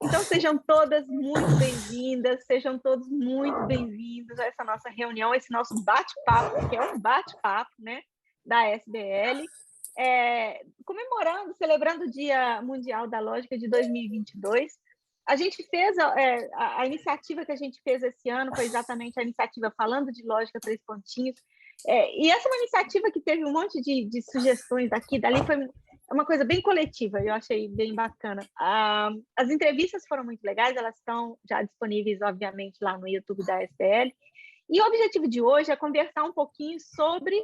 Então, sejam todas muito bem-vindas, sejam todos muito bem-vindos a essa nossa reunião, esse nosso bate-papo, que é um bate-papo, né, da SBL, comemorando, celebrando o Dia Mundial da Lógica de 2022. A gente fez, a iniciativa que a gente fez esse ano foi exatamente a iniciativa Falando de Lógica, Três Pontinhos, e essa é uma iniciativa que teve um monte de sugestões daqui, dali, foi uma coisa bem coletiva, eu achei bem bacana. As entrevistas foram muito legais, elas estão já disponíveis, obviamente, lá no YouTube da SBL. E o objetivo de hoje é conversar um pouquinho sobre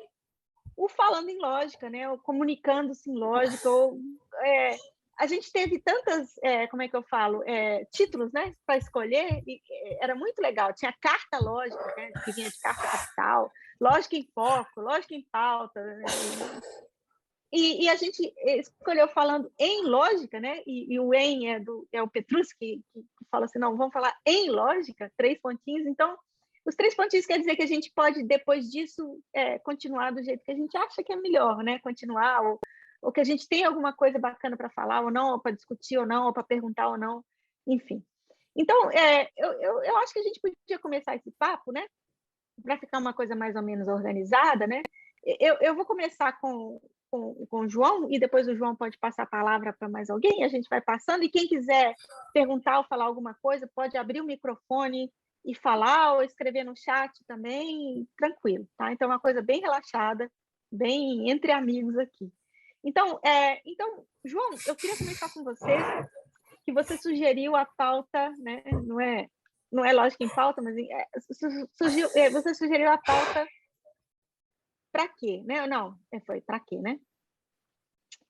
o falando em lógica, né? O comunicando-se em lógica. A gente teve tantas, como é que eu falo, títulos, né, para escolher, e era muito legal. Tinha carta lógica, né, que vinha de carta capital, lógica em foco, lógica em pauta, né? E a gente escolheu falando em lógica, né? E o em é o Petrucci que fala assim, não, vamos falar em lógica, três pontinhos. Então, os três pontinhos quer dizer que a gente pode, depois disso, continuar do jeito que a gente acha que é melhor, né? Continuar, ou que a gente tem alguma coisa bacana para falar ou não, ou para discutir ou não, ou para perguntar ou não, enfim. Então, eu acho que a gente podia começar esse papo, né? Para ficar uma coisa mais ou menos organizada, né? Eu vou começar com o João, e depois o João pode passar a palavra para mais alguém, a gente vai passando, e quem quiser perguntar ou falar alguma coisa, pode abrir o microfone e falar, ou escrever no chat também, tranquilo, tá? Então, é uma coisa bem relaxada, bem entre amigos aqui. Então, João, eu queria começar com você, que você sugeriu a pauta, né? Não é lógica em pauta, mas você sugeriu a pauta para quê, né? Não, foi para quê, né?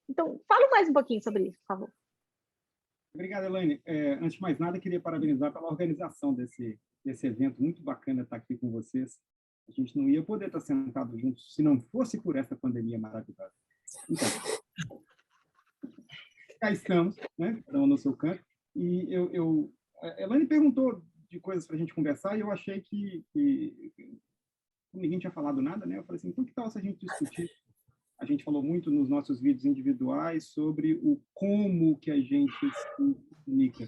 Então, fala mais um pouquinho sobre isso, por favor. Obrigado, Elaine. Antes de mais nada, queria parabenizar pela organização desse evento. Muito bacana estar aqui com vocês. A gente não ia poder estar sentado juntos se não fosse por essa pandemia maravilhosa. Então, cá estamos, né? Cada um no seu canto. E a Elaine perguntou de coisas para a gente conversar, e eu achei que ninguém tinha falado nada, né? Eu falei assim, então que tal se a gente discutir? A gente falou muito nos nossos vídeos individuais sobre o como que a gente se comunica,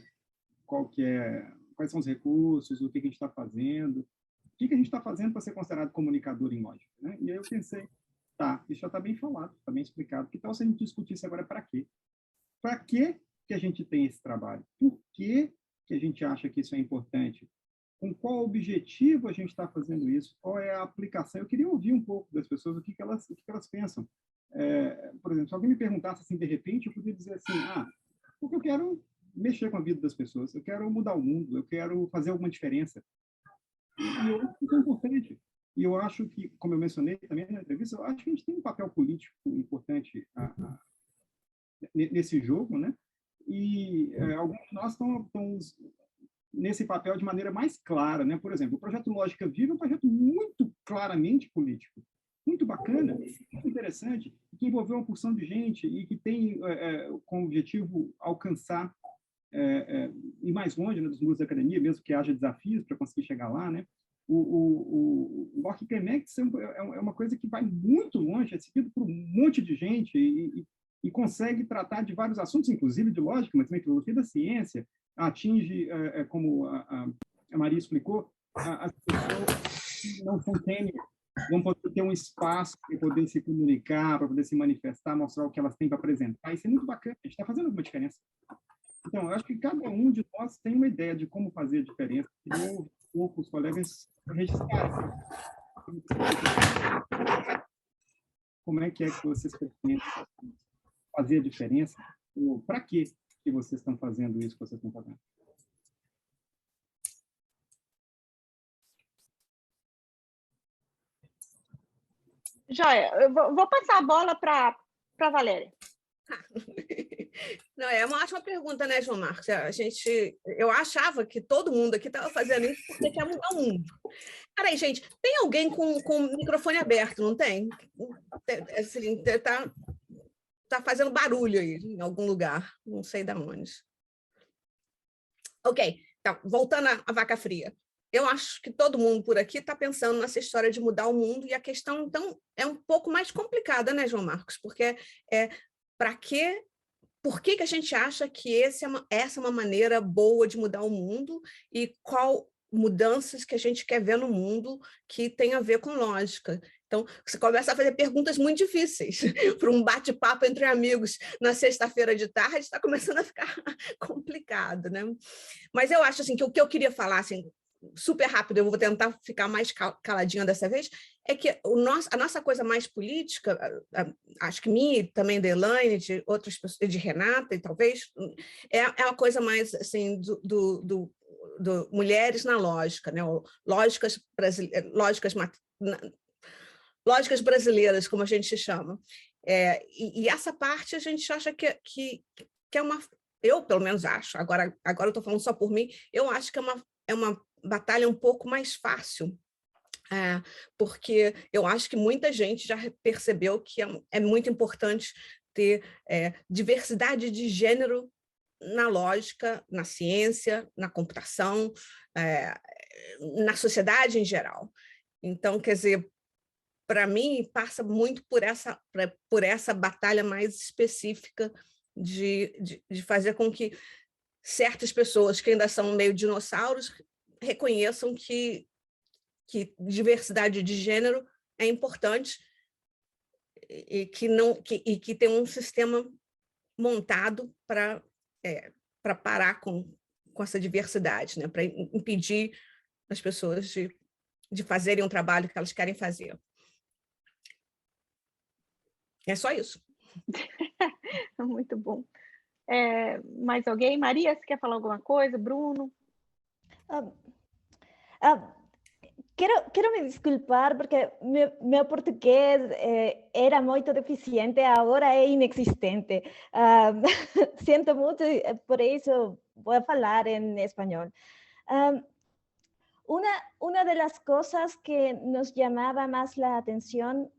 quais são os recursos, o que a gente está fazendo, o que a gente está fazendo para ser considerado comunicador em lógica, né? E aí eu pensei, tá, isso já está bem falado, está bem explicado, que tal se a gente discutisse agora para quê? Para que a gente tem esse trabalho? Por que a gente acha que isso é importante? Com qual objetivo a gente está fazendo isso? Qual é a aplicação? Eu queria ouvir um pouco das pessoas, o que elas pensam. Por exemplo, se alguém me perguntasse assim, de repente, eu poderia dizer assim, porque eu quero mexer com a vida das pessoas, eu quero mudar o mundo, eu quero fazer alguma diferença. E eu acho que isso é importante. E eu acho que, como eu mencionei também na entrevista, eu acho que a gente tem um papel político importante nesse jogo, né? E alguns de nós estão nesse papel de maneira mais clara, né? Por exemplo, o projeto Lógica Viva é um projeto muito claramente político, muito bacana, muito interessante, que envolveu uma porção de gente e que tem como objetivo alcançar ir mais longe, né, dos muros da academia, mesmo que haja desafios para conseguir chegar lá, né? O Rock Connect é uma coisa que vai muito longe, é seguido por um monte de gente e consegue tratar de vários assuntos, inclusive de lógica, mas também filosofia da ciência, atinge, como a Maria explicou, as pessoas que não são técnicas vão poder ter um espaço para poder se comunicar, para poder se manifestar, mostrar o que elas têm para apresentar. Isso é muito bacana, a gente está fazendo alguma diferença. Então, eu acho que cada um de nós tem uma ideia de como fazer a diferença. Queria ouvir um pouco os colegas registrarem. Como é que vocês pretendem fazer a diferença? Para que vocês estão fazendo isso que vocês estão fazendo? Joia, eu vou passar a bola para a Valéria. Não, é uma ótima pergunta, né, João Marcos? Eu achava que todo mundo aqui estava fazendo isso porque quer mudar o mundo. Peraí, gente, tem alguém com o microfone aberto, não tem? Assim, tá fazendo barulho aí em algum lugar, não sei de onde. Ok, então, voltando à vaca fria. Eu acho que todo mundo por aqui está pensando nessa história de mudar o mundo, e a questão, então, é um pouco mais complicada, né, João Marcos? Porque para que por que a gente acha que essa é uma maneira boa de mudar o mundo e qual mudanças que a gente quer ver no mundo que tem a ver com lógica. Então, você começa a fazer perguntas muito difíceis para um bate-papo entre amigos na sexta-feira de tarde, está começando a ficar complicado, né? Mas eu acho assim, que o que eu queria falar, assim, super rápido, eu vou tentar ficar mais caladinha dessa vez, é que a nossa coisa mais política, acho que minha, também da Elaine, de outras pessoas, de Renata, e talvez, é a coisa mais assim, do mulheres na lógica, né? Lógicas brasileiras, como a gente chama. E essa parte a gente acha que é uma... Eu, pelo menos, acho, agora eu estou falando só por mim, eu acho que é uma batalha um pouco mais fácil, porque eu acho que muita gente já percebeu que é muito importante ter diversidade de gênero na lógica, na ciência, na computação, na sociedade em geral. Então, quer dizer, para mim, passa muito por essa batalha mais específica de fazer com que certas pessoas que ainda são meio dinossauros reconheçam que diversidade de gênero é importante e que tem um sistema montado para parar com essa diversidade, né? Para impedir as pessoas de fazerem um trabalho que elas querem fazer. É só isso. Muito bom. Mais alguém? Maria, você quer falar alguma coisa? Bruno? Quiero me disculpar porque meu português era muito deficiente, agora é inexistente. Siento muito, por isso vou falar em espanhol. Una de las cosas que nos llamaba más la atención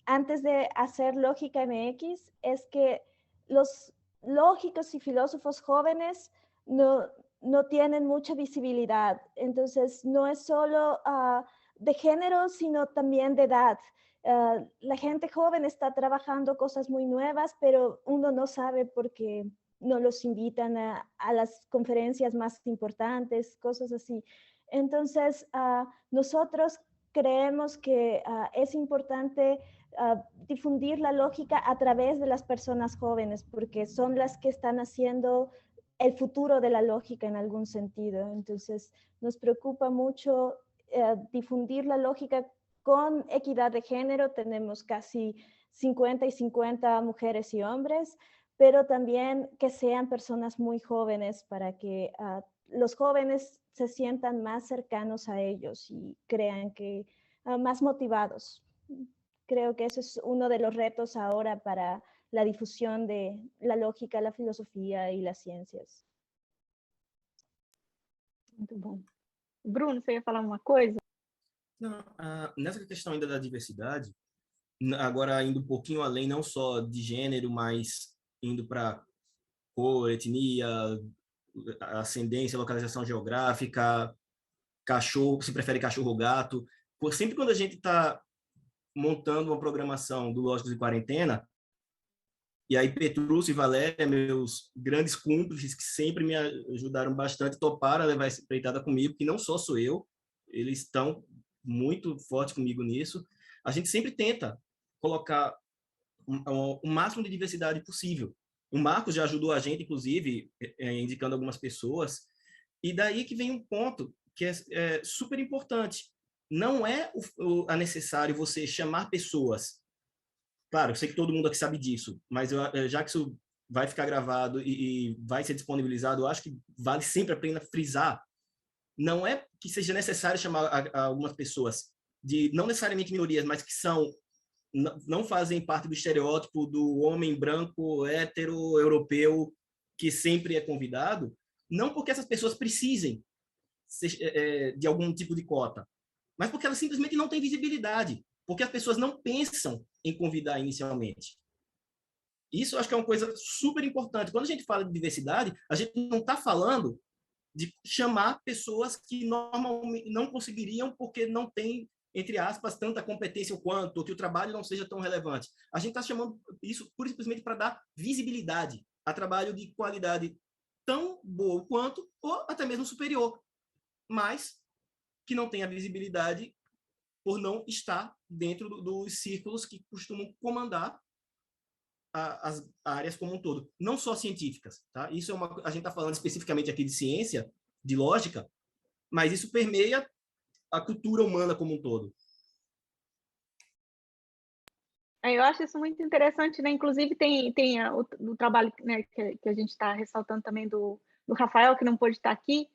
antes de hacer Lógica MX es que los lógicos y filósofos jóvenes no tienen mucha visibilidad. Entonces, no es solo de género, sino también de edad. La gente joven está trabajando cosas muy nuevas, pero uno no sabe porque no los invitan a las conferencias más importantes, cosas así. Entonces, nosotros creemos que es importante difundir la lógica a través de las personas jóvenes, porque son las que están haciendo el futuro de la lógica en algún sentido. Entonces, nos preocupa mucho difundir la lógica con equidad de género. Tenemos casi 50 y 50 mujeres y hombres, pero también que sean personas muy jóvenes para que los jóvenes se sientan más cercanos a ellos y crean que más motivados. Creo que ese es uno de los retos ahora para la difusión de la lógica, la filosofia e las ciências. Muito bom. Bruno, você ia falar uma coisa? Não, nessa questão ainda da diversidade, agora indo um pouquinho além, não só de gênero, mas indo para cor, etnia, ascendência, localização geográfica, cachorro, se prefere cachorro ou gato. Sempre quando a gente está montando uma programação do Lógicos de Quarentena, e aí Petrúcio e Valéria, meus grandes cúmplices, que sempre me ajudaram bastante, toparam a levar essa empreitada comigo, que não só sou eu, eles estão muito fortes comigo nisso. A gente sempre tenta colocar o máximo de diversidade possível. O Marcos já ajudou a gente, inclusive, indicando algumas pessoas, e daí que vem um ponto que é super importante. Não é necessário você chamar pessoas. Claro, eu sei que todo mundo aqui sabe disso, mas já que isso vai ficar gravado e vai ser disponibilizado, eu acho que vale sempre a pena frisar. Não é que seja necessário chamar algumas pessoas, não necessariamente minorias, mas que não fazem parte do estereótipo do homem branco, hétero, europeu, que sempre é convidado, não porque essas pessoas precisem de algum tipo de cota, mas porque elas simplesmente não têm visibilidade, porque as pessoas não pensam em convidar inicialmente. Isso eu acho que é uma coisa super importante. Quando a gente fala de diversidade, a gente não está falando de chamar pessoas que normalmente não conseguiriam porque não tem entre aspas, tanta competência quanto, ou que o trabalho não seja tão relevante. A gente está chamando isso pura e simplesmente para dar visibilidade a trabalho de qualidade tão boa quanto, ou até mesmo superior, mas que não tem a visibilidade por não estar dentro dos círculos que costumam comandar as áreas como um todo, não só científicas, tá? Isso a gente está falando especificamente aqui de ciência, de lógica, mas isso permeia a cultura humana como um todo. Eu acho isso muito interessante, né? Inclusive tem o trabalho, né, que a gente está ressaltando também do Rafael, que não pôde estar aqui,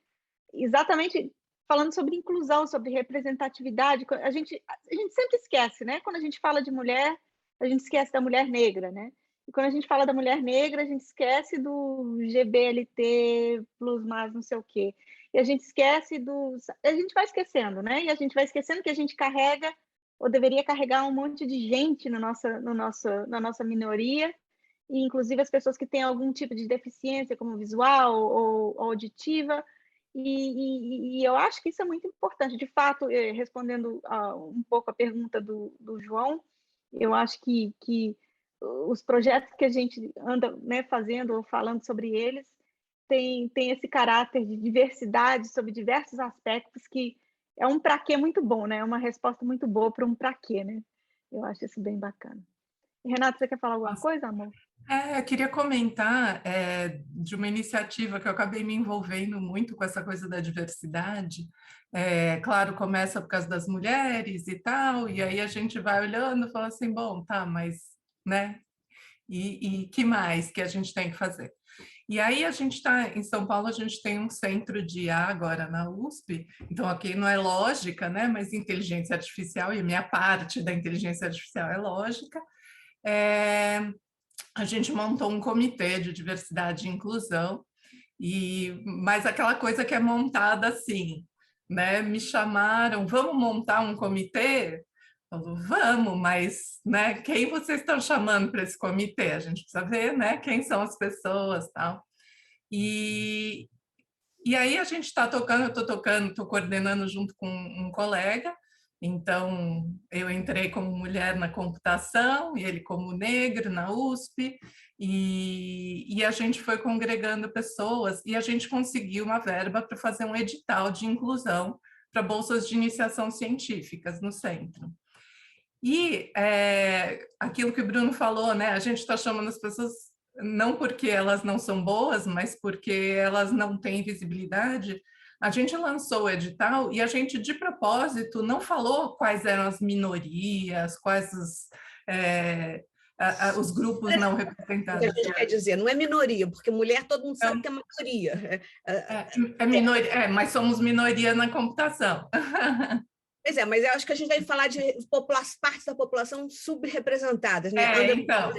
exatamente falando sobre inclusão, sobre representatividade. A gente sempre esquece, né? Quando a gente fala de mulher, a gente esquece da mulher negra, né? E quando a gente fala da mulher negra, a gente esquece do GBLT, plus mais não sei o quê. E a gente esquece a gente vai esquecendo, né? E a gente vai esquecendo que a gente carrega, ou deveria carregar, um monte de gente na nossa minoria, e inclusive as pessoas que têm algum tipo de deficiência, como visual ou auditiva, e eu acho que isso é muito importante. De fato, respondendo um pouco a pergunta do João, eu acho que os projetos que a gente anda, né, fazendo ou falando sobre eles tem esse caráter de diversidade sobre diversos aspectos, que é um para quê muito bom, né? É uma resposta muito boa para um para quê, né? Eu acho isso bem bacana. Renato, você quer falar alguma coisa, amor? Eu queria comentar de uma iniciativa que eu acabei me envolvendo muito com essa coisa da diversidade. Claro, começa por causa das mulheres e tal, e aí a gente vai olhando e fala assim, bom, tá, mas, né? E que mais que a gente tem que fazer? E aí a gente está em São Paulo, a gente tem um centro de IA agora na USP, então aqui não é lógica, né? Mas inteligência artificial, e a minha parte da inteligência artificial é lógica. A gente montou um comitê de diversidade e inclusão, mas aquela coisa que é montada assim, né? Me chamaram, vamos montar um comitê? Falou, vamos, mas, né, quem vocês estão chamando para esse comitê? A gente precisa ver, né, quem são as pessoas, tal. E aí a gente está tocando, eu estou coordenando junto com um colega. Então, eu entrei como mulher na computação e ele como negro na USP, e a gente foi congregando pessoas e a gente conseguiu uma verba para fazer um edital de inclusão para bolsas de iniciação científicas no centro. E aquilo que o Bruno falou, né? A gente está chamando as pessoas não porque elas não são boas, mas porque elas não têm visibilidade. A gente lançou o edital e a gente, de propósito, não falou quais eram as minorias, quais os grupos não representados. O que a gente quer dizer, não é minoria, porque mulher todo mundo sabe que é maioria. Minoria, mas somos minoria na computação. Pois é, mas eu acho que a gente deve falar de partes da população subrepresentadas, né? Então,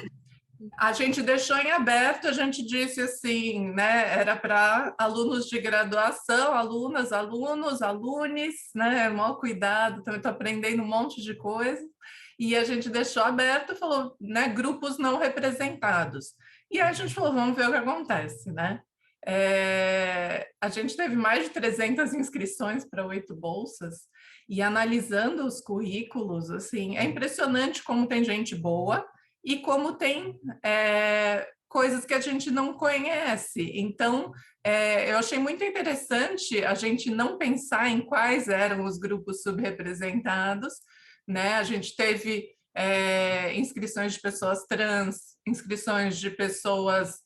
a gente deixou em aberto, a gente disse assim, né? Era para alunos de graduação, alunas, alunos, alunes, né? Maior cuidado, também estou aprendendo um monte de coisa. E a gente deixou aberto, falou, né? Grupos não representados. E aí a gente falou, vamos ver o que acontece, né? A gente teve mais de 300 inscrições para 8 bolsas, e analisando os currículos, assim, é impressionante como tem gente boa e como tem coisas que a gente não conhece. Então, eu achei muito interessante a gente não pensar em quais eram os grupos subrepresentados, né? A gente teve inscrições de pessoas trans, inscrições de pessoas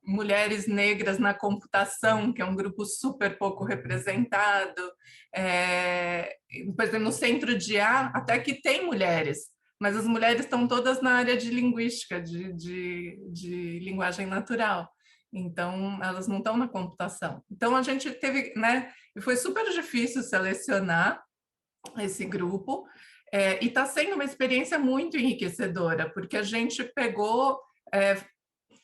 mulheres negras na computação, que é um grupo super pouco representado. Por exemplo, no centro de IA, até que tem mulheres, mas as mulheres estão todas na área de linguística, de linguagem natural. Então, elas não estão na computação. Então, a gente teve, né? E foi super difícil selecionar esse grupo, e está sendo uma experiência muito enriquecedora, porque a gente pegou...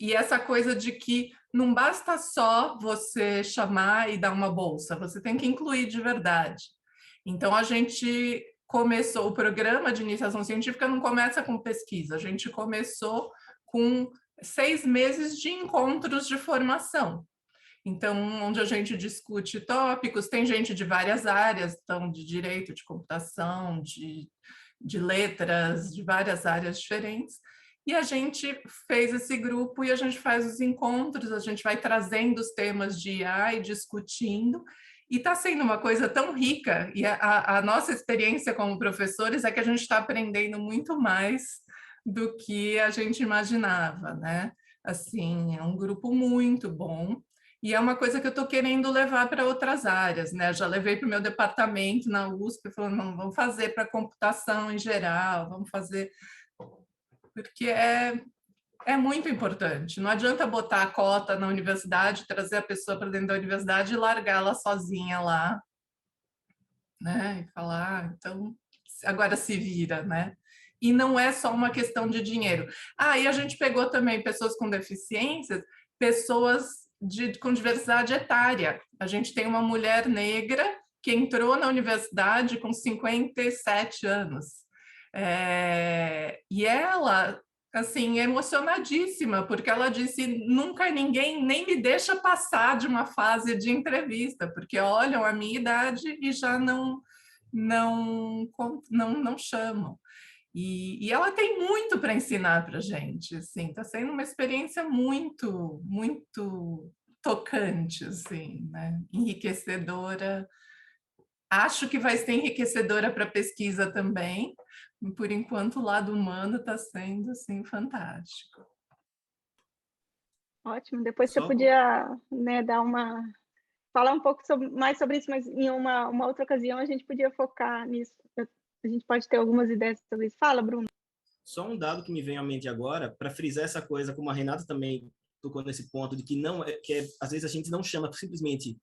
E essa coisa de que não basta só você chamar e dar uma bolsa, você tem que incluir de verdade. Então, a gente começou, o programa de iniciação científica não começa com pesquisa, a gente começou com 6 meses de encontros de formação. Então, onde a gente discute tópicos, tem gente de várias áreas, então, de direito, de computação, de letras, de várias áreas diferentes. E a gente fez esse grupo e a gente faz os encontros, a gente vai trazendo os temas de IA e discutindo. E está sendo uma coisa tão rica, e a nossa experiência como professores é que a gente está aprendendo muito mais do que a gente imaginava, né? Assim, é um grupo muito bom, e é uma coisa que eu estou querendo levar para outras áreas, né? Já levei para o meu departamento na USP, falando, não, vamos fazer para computação em geral, vamos fazer... Porque é muito importante. Não adianta botar a cota na universidade, trazer a pessoa para dentro da universidade e largá-la sozinha lá, né? E falar, então, agora se vira, né? E não é só uma questão de dinheiro. E a gente pegou também pessoas com deficiências, pessoas com diversidade etária. A gente tem uma mulher negra que entrou na universidade com 57 anos. E ela, assim, emocionadíssima, porque ela disse, nunca ninguém nem me deixa passar de uma fase de entrevista, porque olham a minha idade e já não chamam. E ela tem muito para ensinar para a gente, assim, está sendo uma experiência muito, muito tocante, assim, né? Enriquecedora. Acho que vai ser enriquecedora para a pesquisa também. Por enquanto, o lado humano está sendo, assim, fantástico. Ótimo. Depois você podia, né, falar um pouco mais sobre isso, mas em uma outra ocasião a gente podia focar nisso. A gente pode ter algumas ideias sobre isso. Fala, Bruno. Só um dado que me vem à mente agora, para frisar essa coisa, como a Renata também tocou nesse ponto, de que às vezes a gente não chama simplesmente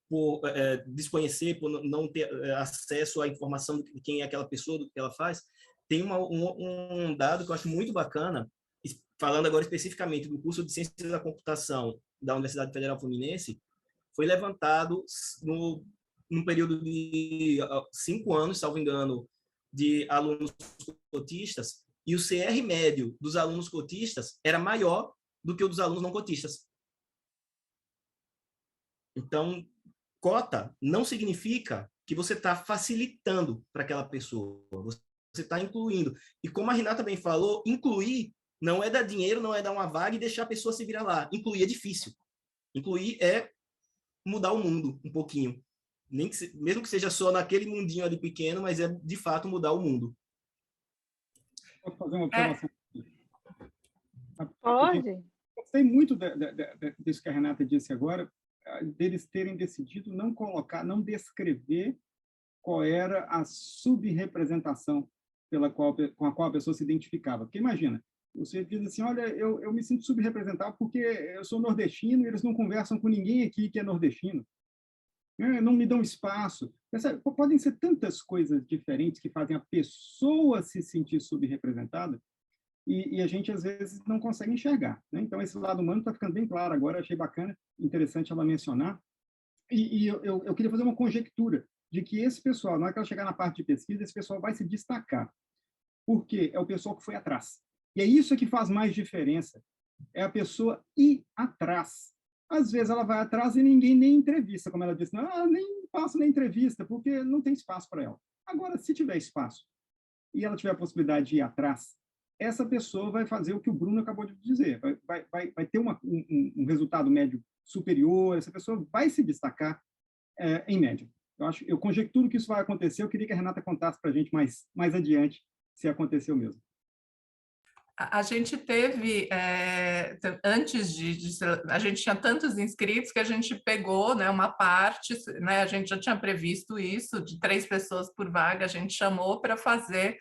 por desconhecer, por não ter acesso à informação de quem é aquela pessoa, do que ela faz. Tem um dado que eu acho muito bacana, falando agora especificamente do curso de Ciências da Computação da Universidade Federal Fluminense, foi levantado num período de 5 anos, salvo engano, de alunos cotistas, e o CR médio dos alunos cotistas era maior do que o dos alunos não cotistas. Então, cota não significa que você está facilitando para aquela pessoa, você está incluindo. E como a Renata também falou, incluir não é dar dinheiro, não é dar uma vaga e deixar a pessoa se virar lá. Incluir é difícil. Incluir é mudar o mundo um pouquinho. Mesmo que seja só naquele mundinho ali pequeno, mas é de fato mudar o mundo. Posso fazer uma observação? Pode. Gostei muito disso que a Renata disse agora, deles terem decidido não descrever qual era a subrepresentação com a qual a pessoa se identificava. Porque imagina, você diz assim, olha, eu me sinto subrepresentado porque eu sou nordestino e eles não conversam com ninguém aqui que é nordestino. Não me dão espaço. Podem ser tantas coisas diferentes que fazem a pessoa se sentir subrepresentada e a gente, às vezes, não consegue enxergar, né? Então, esse lado humano está ficando bem claro agora, achei bacana, interessante ela mencionar. E eu queria fazer uma conjectura de que esse pessoal, na hora que ela chegar na parte de pesquisa, esse pessoal vai se destacar, porque é o pessoal que foi atrás. E é isso que faz mais diferença, é a pessoa ir atrás. Às vezes ela vai atrás e ninguém nem entrevista, como ela disse, não, nem passo na entrevista, porque não tem espaço para ela. Agora, se tiver espaço e ela tiver a possibilidade de ir atrás, essa pessoa vai fazer o que o Bruno acabou de dizer, vai ter um resultado médio superior, essa pessoa vai se destacar em média. Eu conjecturo que isso vai acontecer, eu queria que a Renata contasse para a gente mais adiante se aconteceu mesmo. A gente teve, antes a gente tinha tantos inscritos que a gente pegou, né, uma parte, né, a gente já tinha previsto isso, de 3 pessoas por vaga, a gente chamou para fazer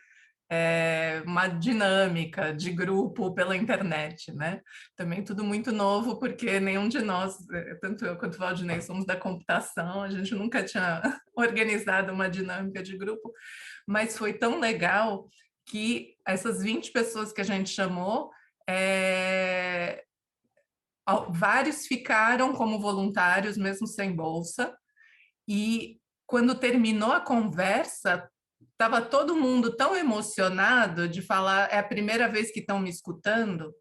uma dinâmica de grupo pela internet, né? Também tudo muito novo, porque nenhum de nós, tanto eu quanto o Valdinei, somos da computação, a gente nunca tinha organizado uma dinâmica de grupo, mas foi tão legal que essas 20 pessoas que a gente chamou, vários ficaram como voluntários, mesmo sem bolsa, e quando terminou a conversa, estava todo mundo tão emocionado de falar, é a primeira vez que estão me escutando,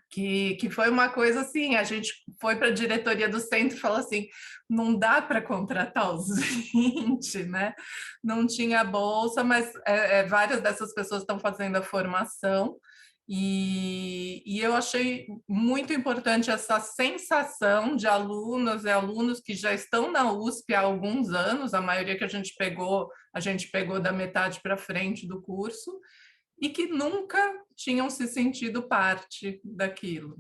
que foi uma coisa assim, a gente foi para a diretoria do centro e falou assim, não dá para contratar os 20, né? Não tinha bolsa, mas várias dessas pessoas estão fazendo a formação, e eu achei muito importante essa sensação de alunas e alunos que já estão na USP há alguns anos, a maioria que a gente pegou da metade para frente do curso, e que nunca tinham se sentido parte daquilo.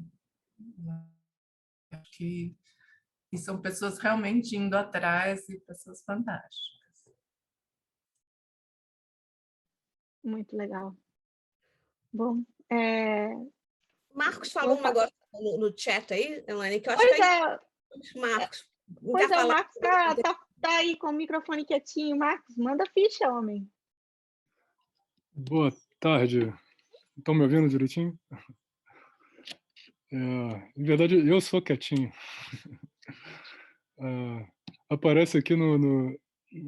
Acho que são pessoas realmente indo atrás e pessoas fantásticas. Muito legal. Bom, Marcos falou um negócio no chat aí, Elaine, que eu acho pois que é, Marcos. pois é, o Marcos tá aí com o microfone quietinho. Marcos, manda ficha, homem. Boa tarde. Estão me ouvindo direitinho? Em verdade, eu sou quietinho. Aparece aqui no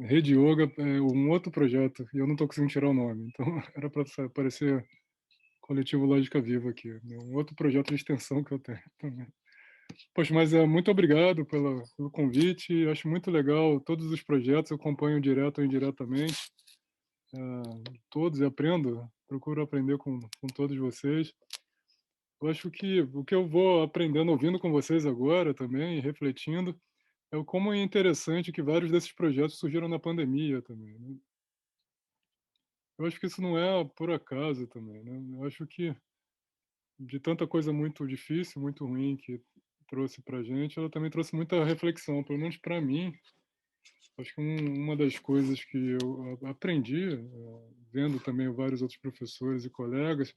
Rede Yoga um outro projeto, e eu não estou conseguindo tirar o nome. Então, era para aparecer Coletivo Lógica Viva aqui. Um outro projeto de extensão que eu tenho também. Poxa, mas muito obrigado pelo convite. Acho muito legal todos os projetos, eu acompanho direto ou indiretamente. Todos, e aprendo, procuro aprender com todos vocês. Eu acho que o que eu vou aprendendo, ouvindo com vocês agora também, refletindo, é o como é interessante que vários desses projetos surgiram na pandemia também, né? Eu acho que isso não é por acaso também, né? Eu acho que de tanta coisa muito difícil, muito ruim que trouxe para a gente, ela também trouxe muita reflexão, pelo menos para mim. Acho que uma das coisas que eu aprendi, vendo também vários outros professores e colegas,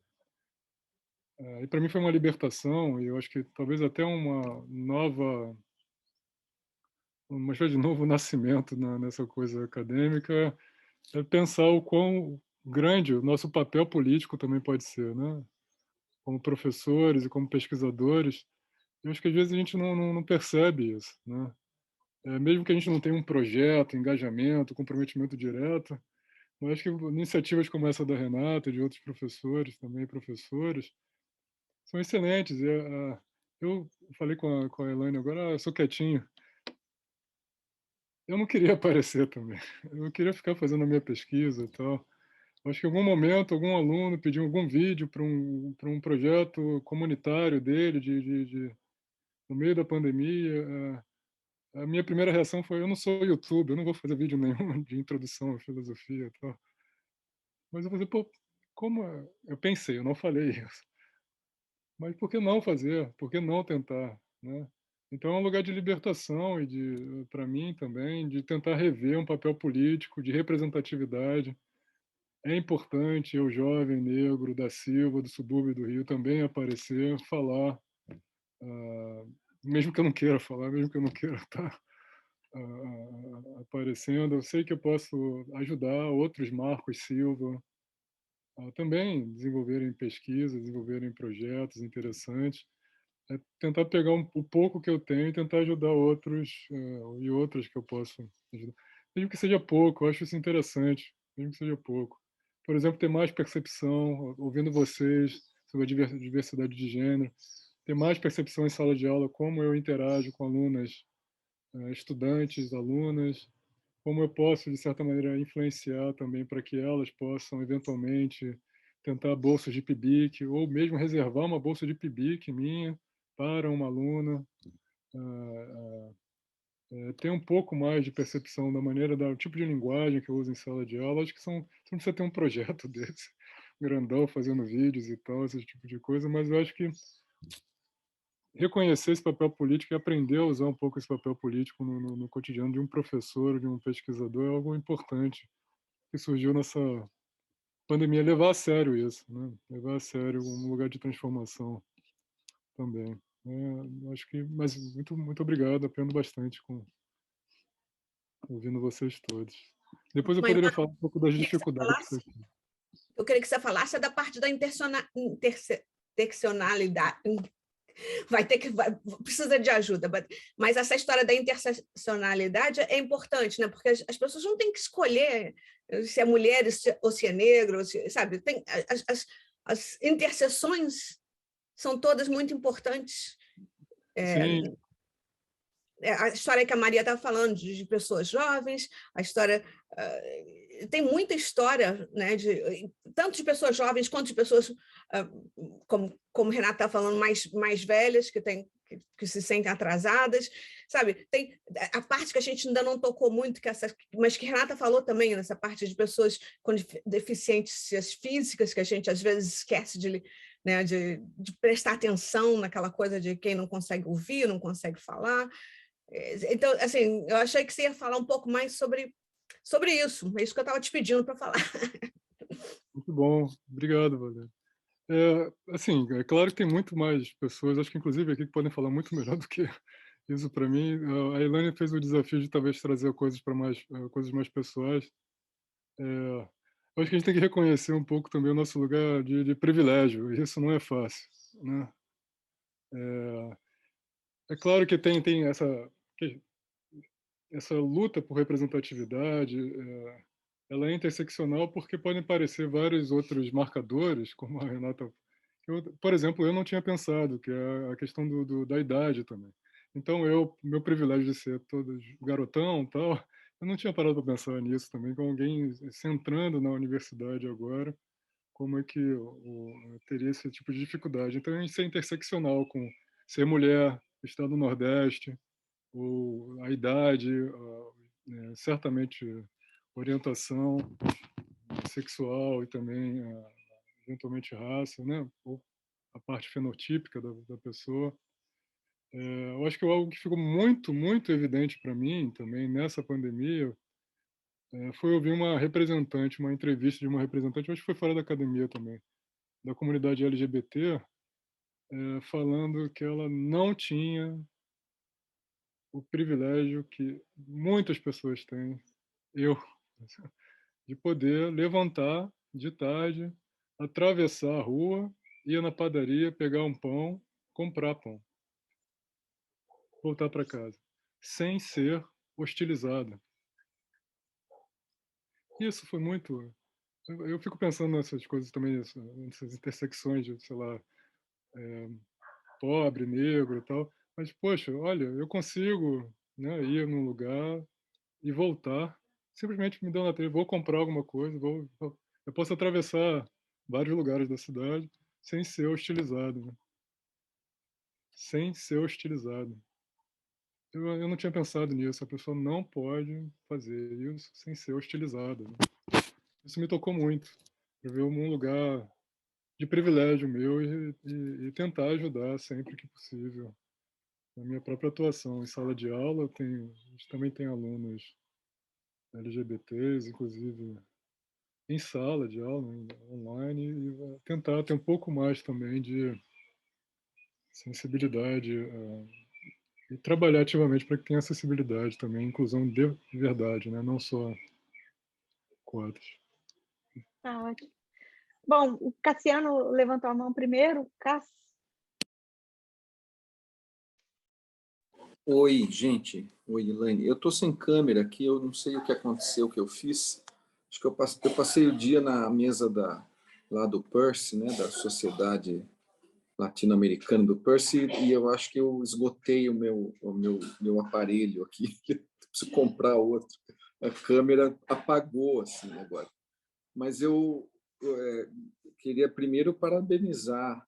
e para mim foi uma libertação, e eu acho que talvez até uma espécie de novo nascimento nessa coisa acadêmica, é pensar o quão grande o nosso papel político também pode ser, né? Como professores e como pesquisadores. Eu acho que às vezes a gente não percebe isso, né? Mesmo que a gente não tenha um projeto, engajamento, comprometimento direto, mas acho que iniciativas como essa da Renata e de outros professores também, professores, são excelentes. Eu falei com a Elaine agora, eu sou quietinho. Eu não queria aparecer também. Eu queria ficar fazendo a minha pesquisa e tal. Acho que em algum momento, algum aluno pediu algum vídeo para um projeto comunitário dele, no meio da pandemia. A minha primeira reação foi, eu não sou YouTube, eu não vou fazer vídeo nenhum de introdução à filosofia e tal. Mas eu falei, pô, como... Eu pensei, eu não falei isso. Mas por que não fazer? Por que não tentar, né? Então é um lugar de libertação e para mim também, de tentar rever um papel político, de representatividade. É importante eu, jovem, negro, da Silva, do subúrbio do Rio, também aparecer, falar, mesmo que eu não queira falar, mesmo que eu não queira estar aparecendo. Eu sei que eu posso ajudar outros, Marcos Silva, também desenvolverem pesquisas, desenvolverem projetos interessantes. Tentar pegar o pouco que eu tenho e tentar ajudar outros e outras que eu posso ajudar. Mesmo que seja pouco, eu acho isso interessante, mesmo que seja pouco. Por exemplo, ter mais percepção, ouvindo vocês sobre a diversidade de gênero, ter mais percepção em sala de aula, como eu interajo com alunas, estudantes, alunas, como eu posso, de certa maneira, influenciar também para que elas possam, eventualmente, tentar bolsas de PIBIC, ou mesmo reservar uma bolsa de PIBIC minha para uma aluna, ter um pouco mais de percepção da maneira, do tipo de linguagem que eu uso em sala de aula. Acho que você não precisa ter um projeto desse, grandão, fazendo vídeos e tal, esse tipo de coisa, mas eu acho que reconhecer esse papel político e aprender a usar um pouco esse papel político no cotidiano de um professor, de um pesquisador, é algo importante que surgiu nessa pandemia. Levar a sério isso, né? Levar a sério um lugar de transformação também. Acho que, mas muito obrigado, aprendo bastante ouvindo vocês todos. Depois eu poderia falar um pouco das dificuldades. Eu queria que você falasse da parte da interseccionalidade. Precisa de ajuda, mas essa história da interseccionalidade é importante, né? Porque as pessoas não têm que escolher se é mulher ou se é negro, sabe? As interseções são todas muito importantes. Sim. A história que a Maria estava falando de pessoas jovens, a história... tem muita história, né, tanto de pessoas jovens quanto de pessoas, como Renata está falando, mais velhas, que se sentem atrasadas, sabe? Tem a parte que a gente ainda não tocou muito, mas que Renata falou também, nessa parte de pessoas com deficiências físicas, que a gente às vezes esquece né, de prestar atenção naquela coisa de quem não consegue ouvir, não consegue falar. Então, assim, eu achei que você ia falar um pouco mais sobre isso. É isso que eu estava te pedindo para falar. Muito bom. Obrigado, Valéria. Assim, é claro que tem muito mais pessoas, acho que inclusive aqui que podem falar muito melhor do que isso para mim. A Elaine fez o desafio de talvez trazer coisas para coisas mais pessoais. Acho que a gente tem que reconhecer um pouco também o nosso lugar de privilégio, e isso não é fácil, né? É claro que tem essa luta por representatividade, ela é interseccional porque podem aparecer vários outros marcadores, como a Renata... por exemplo, eu não tinha pensado, que é a questão da idade também. Então, meu privilégio de ser todo garotão tal, eu não tinha parado para pensar nisso também, com alguém se entrando na universidade agora, como é que eu teria esse tipo de dificuldade. Então, isso é interseccional com ser mulher, estar no Nordeste, ou a idade, certamente orientação sexual e também, eventualmente, raça, né? Ou a parte fenotípica da pessoa. Eu acho que algo que ficou muito, muito evidente para mim também nessa pandemia foi ouvir uma entrevista de uma representante, acho que foi fora da academia também, da comunidade LGBT, falando que ela não tinha o privilégio que muitas pessoas têm, eu, de poder levantar de tarde, atravessar a rua, ir na padaria, pegar um pão, comprar pão, voltar para casa, sem ser hostilizada. Isso foi muito... Eu fico pensando nessas coisas também, nessas intersecções de, sei lá, pobre, negro e tal. Mas, poxa, olha, eu consigo, né, ir num lugar e voltar, simplesmente me dando na telha, vou comprar alguma coisa, eu posso atravessar vários lugares da cidade sem ser hostilizado, né? Sem ser hostilizado. Eu não tinha pensado nisso, a pessoa não pode fazer isso sem ser hostilizada, né? Isso me tocou muito, eu ver um lugar de privilégio meu e tentar ajudar sempre que possível. Na minha própria atuação em sala de aula, a gente também tem alunos LGBTs, inclusive em sala de aula, online, e tentar ter um pouco mais também de sensibilidade e trabalhar ativamente para que tenha acessibilidade também, inclusão de verdade, né? Não só cotas. Tá ótimo. Bom, o Cassiano levantou a mão primeiro. Oi, gente. Oi, Elaine. Eu estou sem câmera aqui, eu não sei o que aconteceu, o que eu fiz. Acho que eu passei o dia na mesa lá do Percy, né, da Sociedade Latino-Americana do Percy, e eu acho que eu esgotei o meu aparelho aqui. Preciso comprar outro. A câmera apagou assim agora. Mas eu queria primeiro parabenizar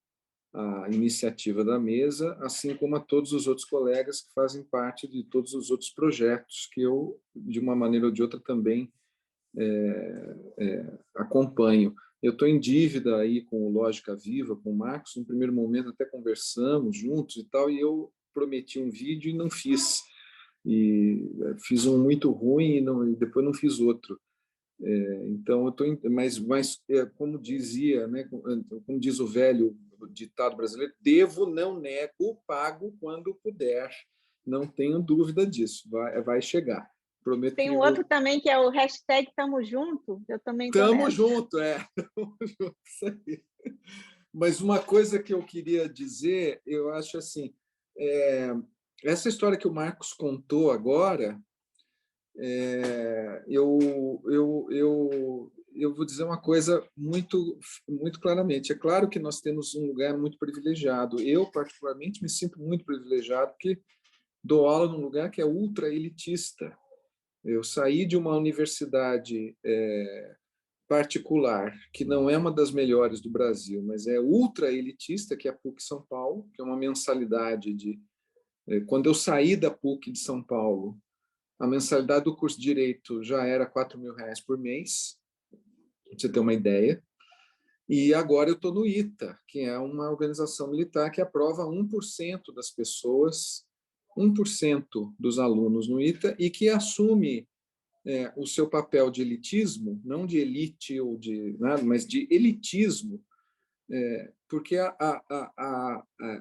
a iniciativa da mesa, assim como a todos os outros colegas que fazem parte de todos os outros projetos que eu, de uma maneira ou de outra, também acompanho. Eu estou em dívida aí com o Lógica Viva, com o Marcos. No primeiro momento até conversamos juntos e tal, e eu prometi um vídeo e não fiz. E fiz um muito ruim e depois não fiz outro. Então, eu tô, mas como dizia, né, como diz o velho ditado brasileiro, devo, não nego, pago quando puder. Não tenho dúvida disso, vai chegar. Prometo. Tem um outro também que é o hashtag Tamo Junto. Eu também tô Tamo nessa. junto, Tamo junto, isso aí. Mas uma coisa que eu queria dizer, eu acho assim, essa história que o Marcos contou agora, eu vou dizer uma coisa muito, muito claramente. É claro que nós temos um lugar muito privilegiado. Eu, particularmente, me sinto muito privilegiado porque dou aula num lugar que é ultra elitista. Eu saí de uma universidade particular, que não é uma das melhores do Brasil, mas é ultra elitista, que é a PUC São Paulo, que é uma mensalidade de... Quando eu saí da PUC de São Paulo, a mensalidade do curso de Direito já era R$4.000 por mês, para você ter uma ideia. E agora eu estou no ITA, que é uma organização militar que aprova 1% das pessoas, 1% dos alunos no ITA, e que assume o seu papel de elitismo, não de elite ou de nada, mas de elitismo, porque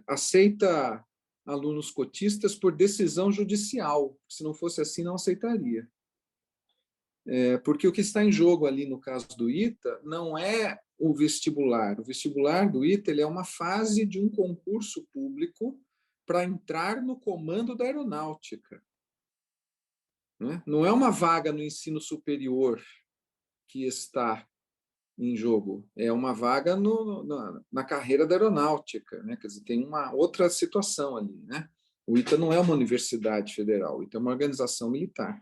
aceita alunos cotistas por decisão judicial. Se não fosse assim, não aceitaria. Porque o que está em jogo ali no caso do ITA não é o vestibular. O vestibular do ITA ele é uma fase de um concurso público para entrar no comando da aeronáutica. Não é uma vaga no ensino superior que está em jogo, é uma vaga na carreira da aeronáutica, né? Quer dizer, tem uma outra situação ali, né? O ITA não é uma universidade federal, o ITA é uma organização militar.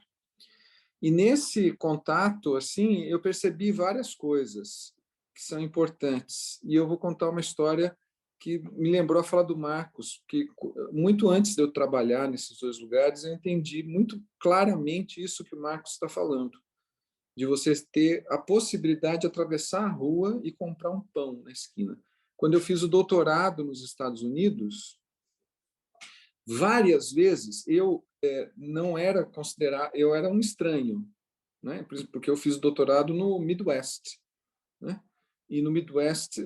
E nesse contato, assim, eu percebi várias coisas que são importantes. E eu vou contar uma história que me lembrou a fala do Marcos, que muito antes de eu trabalhar nesses dois lugares, eu entendi muito claramente isso que o Marcos está falando, de você ter a possibilidade de atravessar a rua e comprar um pão na esquina. Quando eu fiz o doutorado nos Estados Unidos, várias vezes eu não era considerado, eu era um estranho, né? Porque eu fiz o doutorado no Midwest, né? E no Midwest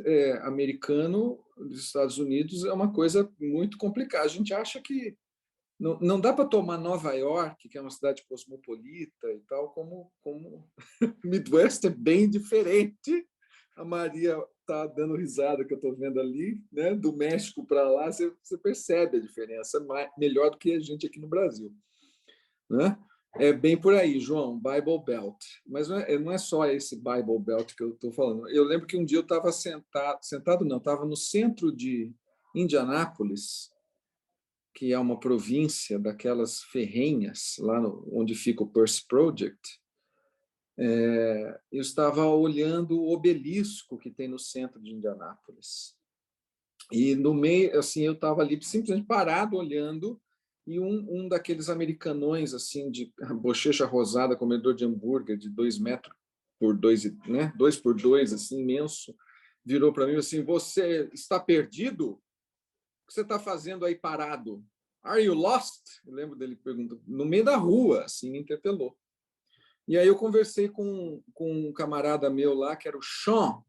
americano, dos Estados Unidos, é uma coisa muito complicada. A gente acha que não dá para tomar Nova York, que é uma cidade cosmopolita e tal, como Midwest é bem diferente. A Maria está dando risada que eu estou vendo ali, né? Do México para lá, você percebe a diferença, melhor do que a gente aqui no Brasil, né? É bem por aí, João, Bible Belt. Mas não é só esse Bible Belt que eu estou falando. Eu lembro que um dia eu estava estava no centro de Indianápolis, que é uma província daquelas ferrenhas, lá onde fica o Percy Project. Eu estava olhando o obelisco que tem no centro de Indianápolis. E no meio, assim, eu estava ali simplesmente parado olhando, e um daqueles americanões assim de bochecha rosada, comedor de hambúrguer de 2 metros por 2, né, 2 por 2, assim, imenso, virou para mim assim: você está perdido? O que você está fazendo aí parado? Are you lost? Eu lembro dele perguntando, no meio da rua, assim, me interpelou. E aí eu conversei com um camarada meu lá, que era o Sean.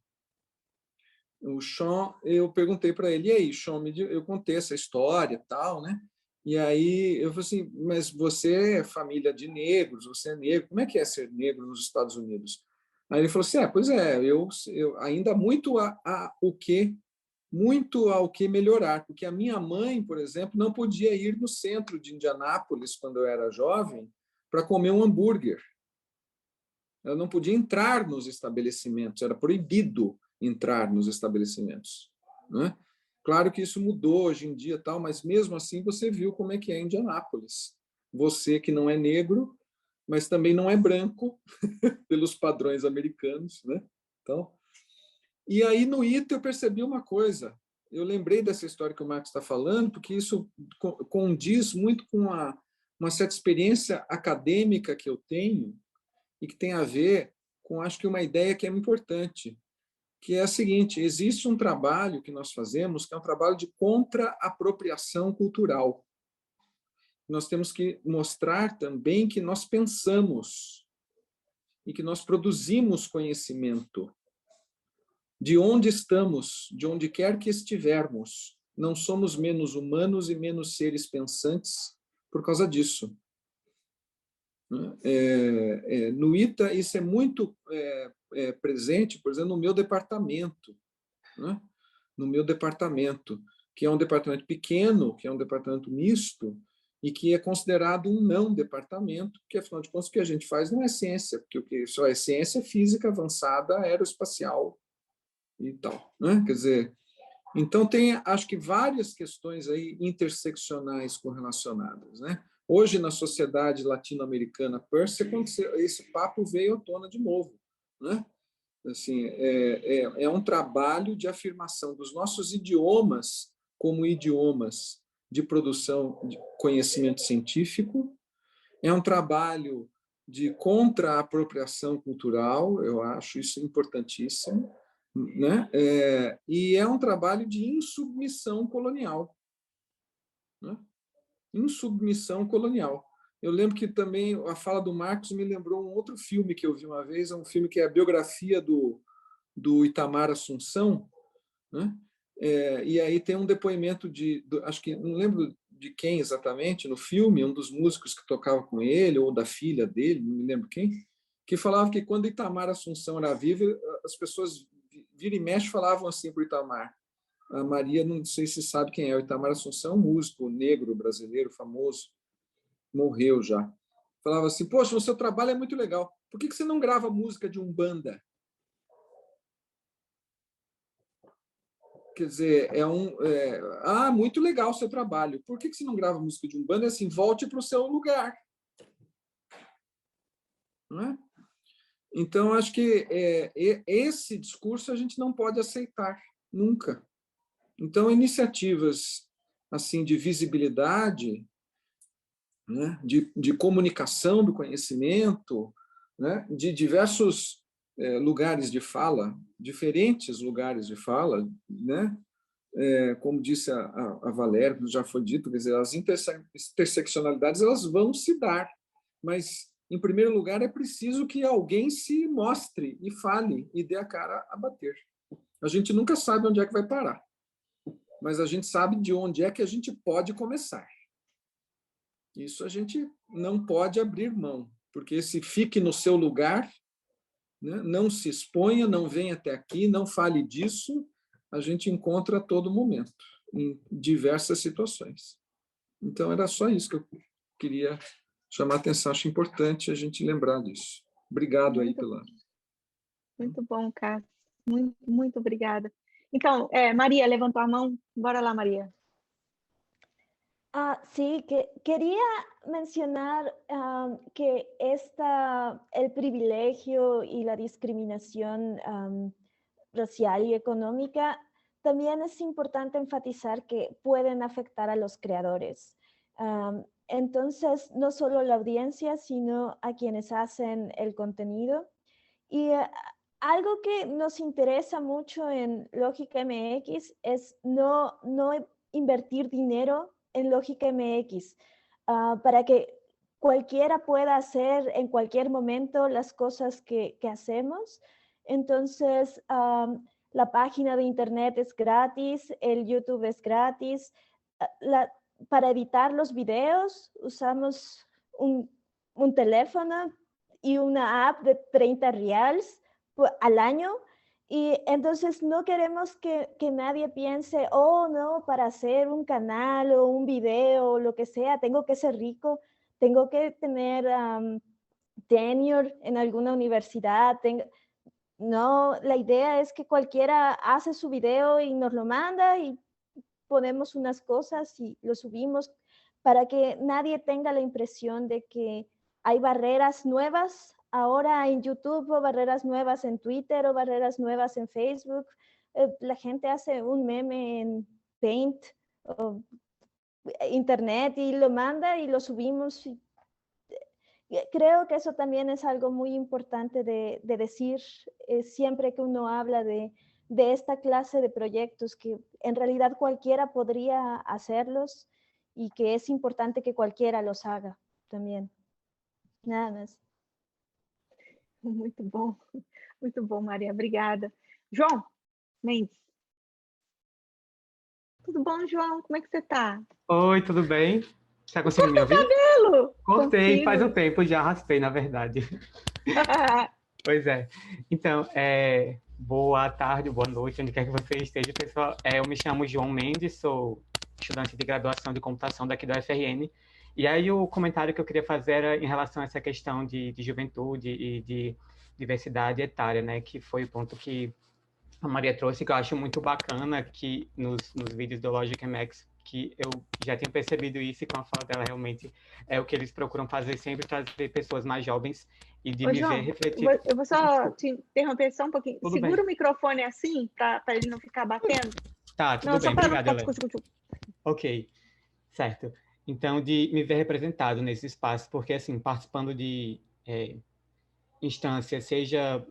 O Sean, eu perguntei para ele: e aí, Sean, eu contei essa história e tal, né? E aí eu falei assim: mas você é família de negros, você é negro, como é que é ser negro nos Estados Unidos? Aí ele falou assim: pois é, eu ainda muito ao que melhorar, porque a minha mãe, por exemplo, não podia ir no centro de Indianápolis quando eu era jovem para comer um hambúrguer. Ela não podia entrar nos estabelecimentos, era proibido entrar nos estabelecimentos, né? Claro que isso mudou hoje em dia, tal, mas mesmo assim você viu como é que é Indianápolis. Você que não é negro, mas também não é branco pelos padrões americanos, né? Então, e aí no ITA eu percebi uma coisa. Eu lembrei dessa história que o Marcos está falando, porque isso condiz muito com uma certa experiência acadêmica que eu tenho e que tem a ver com, acho que, uma ideia que é importante, que é a seguinte: existe um trabalho que nós fazemos, que é um trabalho de contra-apropriação cultural. Nós temos que mostrar também que nós pensamos e que nós produzimos conhecimento. De onde estamos, de onde quer que estivermos, não somos menos humanos e menos seres pensantes por causa disso. No ITA, isso é muito presente, por exemplo, no meu departamento, né? No meu departamento, que é um departamento pequeno, que é um departamento misto, e que é considerado um não departamento, porque, afinal de contas, o que a gente faz não é ciência, porque o que só é ciência física avançada, aeroespacial e tal, né? Quer dizer, então tem, acho que, várias questões aí interseccionais correlacionadas, né? Hoje, na sociedade latino-americana, esse papo veio à tona de novo, né? Assim, é um trabalho de afirmação dos nossos idiomas como idiomas de produção de conhecimento científico, é um trabalho de contra-apropriação cultural, eu acho isso importantíssimo, né? E é um trabalho de insubmissão colonial, né? Insubmissão colonial. Eu lembro que também a fala do Marcos me lembrou um outro filme que eu vi uma vez, é um filme que é a biografia do Itamar Assunção, né? E aí tem um depoimento acho que não lembro de quem exatamente no filme, um dos músicos que tocava com ele ou da filha dele, não me lembro quem, que falava que quando Itamar Assunção era vivo, as pessoas vira e mexe falavam assim para o Itamar. A Maria, não sei se sabe quem é, o Itamar Assunção, um músico negro brasileiro famoso, morreu já. Falava assim: poxa, o seu trabalho é muito legal, por que você não grava música de Umbanda? Quer dizer, muito legal o seu trabalho. Por que você não grava música de Umbanda? É assim, volte para o seu lugar. Não é? Então, acho que esse discurso a gente não pode aceitar, nunca. Então, iniciativas assim de visibilidade, né, de comunicação do conhecimento, né, de diversos lugares de fala, diferentes lugares de fala, né? Como disse a Valéria, já foi dito, quer dizer, as interseccionalidades elas vão se dar, mas, em primeiro lugar, é preciso que alguém se mostre e fale e dê a cara a bater. A gente nunca sabe onde é que vai parar, mas a gente sabe de onde é que a gente pode começar. Isso a gente não pode abrir mão, porque se fique no seu lugar, né, não se exponha, não venha até aqui, não fale disso, a gente encontra a todo momento, em diversas situações. Então, era só isso que eu queria chamar a atenção. Acho importante a gente lembrar disso. Obrigado aí pela... Muito bom, Cássio. Muito, muito obrigada. Então, Maria levantou a mão. Bora lá, Maria. Sí, quería mencionar que el privilegio y la discriminación racial y económica también es importante enfatizar que pueden afectar a los creadores. Entonces, no solo la audiencia, sino a quienes hacen el contenido. Y algo que nos interesa mucho en Lógica MX es no invertir dinero en Lógica MX para que cualquiera pueda hacer en cualquier momento las cosas que hacemos. Entonces, la página de internet es gratis, el YouTube es gratis. Para editar los videos usamos un teléfono y una app de 30 reales al año. Y entonces no queremos que nadie piense, oh, no, para hacer un canal o un video o lo que sea, tengo que ser rico, tengo que tener tenure en alguna universidad. No, la idea es que cualquiera hace su video y nos lo manda y ponemos unas cosas y lo subimos para que nadie tenga la impresión de que hay barreras nuevas ahora en YouTube o barreras nuevas en Twitter o barreras nuevas en Facebook. La gente hace un meme en Paint o Internet y lo manda y lo subimos. Creo que eso también es algo muy importante de decir siempre que uno habla de esta clase de proyectos, que en realidad cualquiera podría hacerlos y que es importante que cualquiera los haga también. Nada más. Muito bom, Maria, obrigada. João Mendes. Tudo bom, João? Como é que você está? Oi, tudo bem? Está conseguindo me ouvir? Cabelo! Cortei, Consigo. faz um tempo, já raspei, na verdade. Pois é. Então, boa tarde, boa noite, onde quer que você esteja, pessoal. Eu me chamo João Mendes, sou estudante de graduação de computação daqui da UFRN, E aí o comentário que eu queria fazer era em relação a essa questão de juventude e de diversidade etária, né? Que foi o ponto que a Maria trouxe, que eu acho muito bacana, que nos vídeos do Logic MX, que eu já tinha percebido isso, e com a fala dela realmente é o que eles procuram fazer, sempre trazer pessoas mais jovens e de Ô, me ver João, refletir. eu vou só te interromper só um pouquinho. Tudo Segura bem. o microfone assim, para ele não ficar batendo. Tá, tudo Não, bem. só para não Obrigado, ficar Helena. discutindo. Ok, certo. Então, de me ver representado nesse espaço, porque, assim, participando de instâncias, seja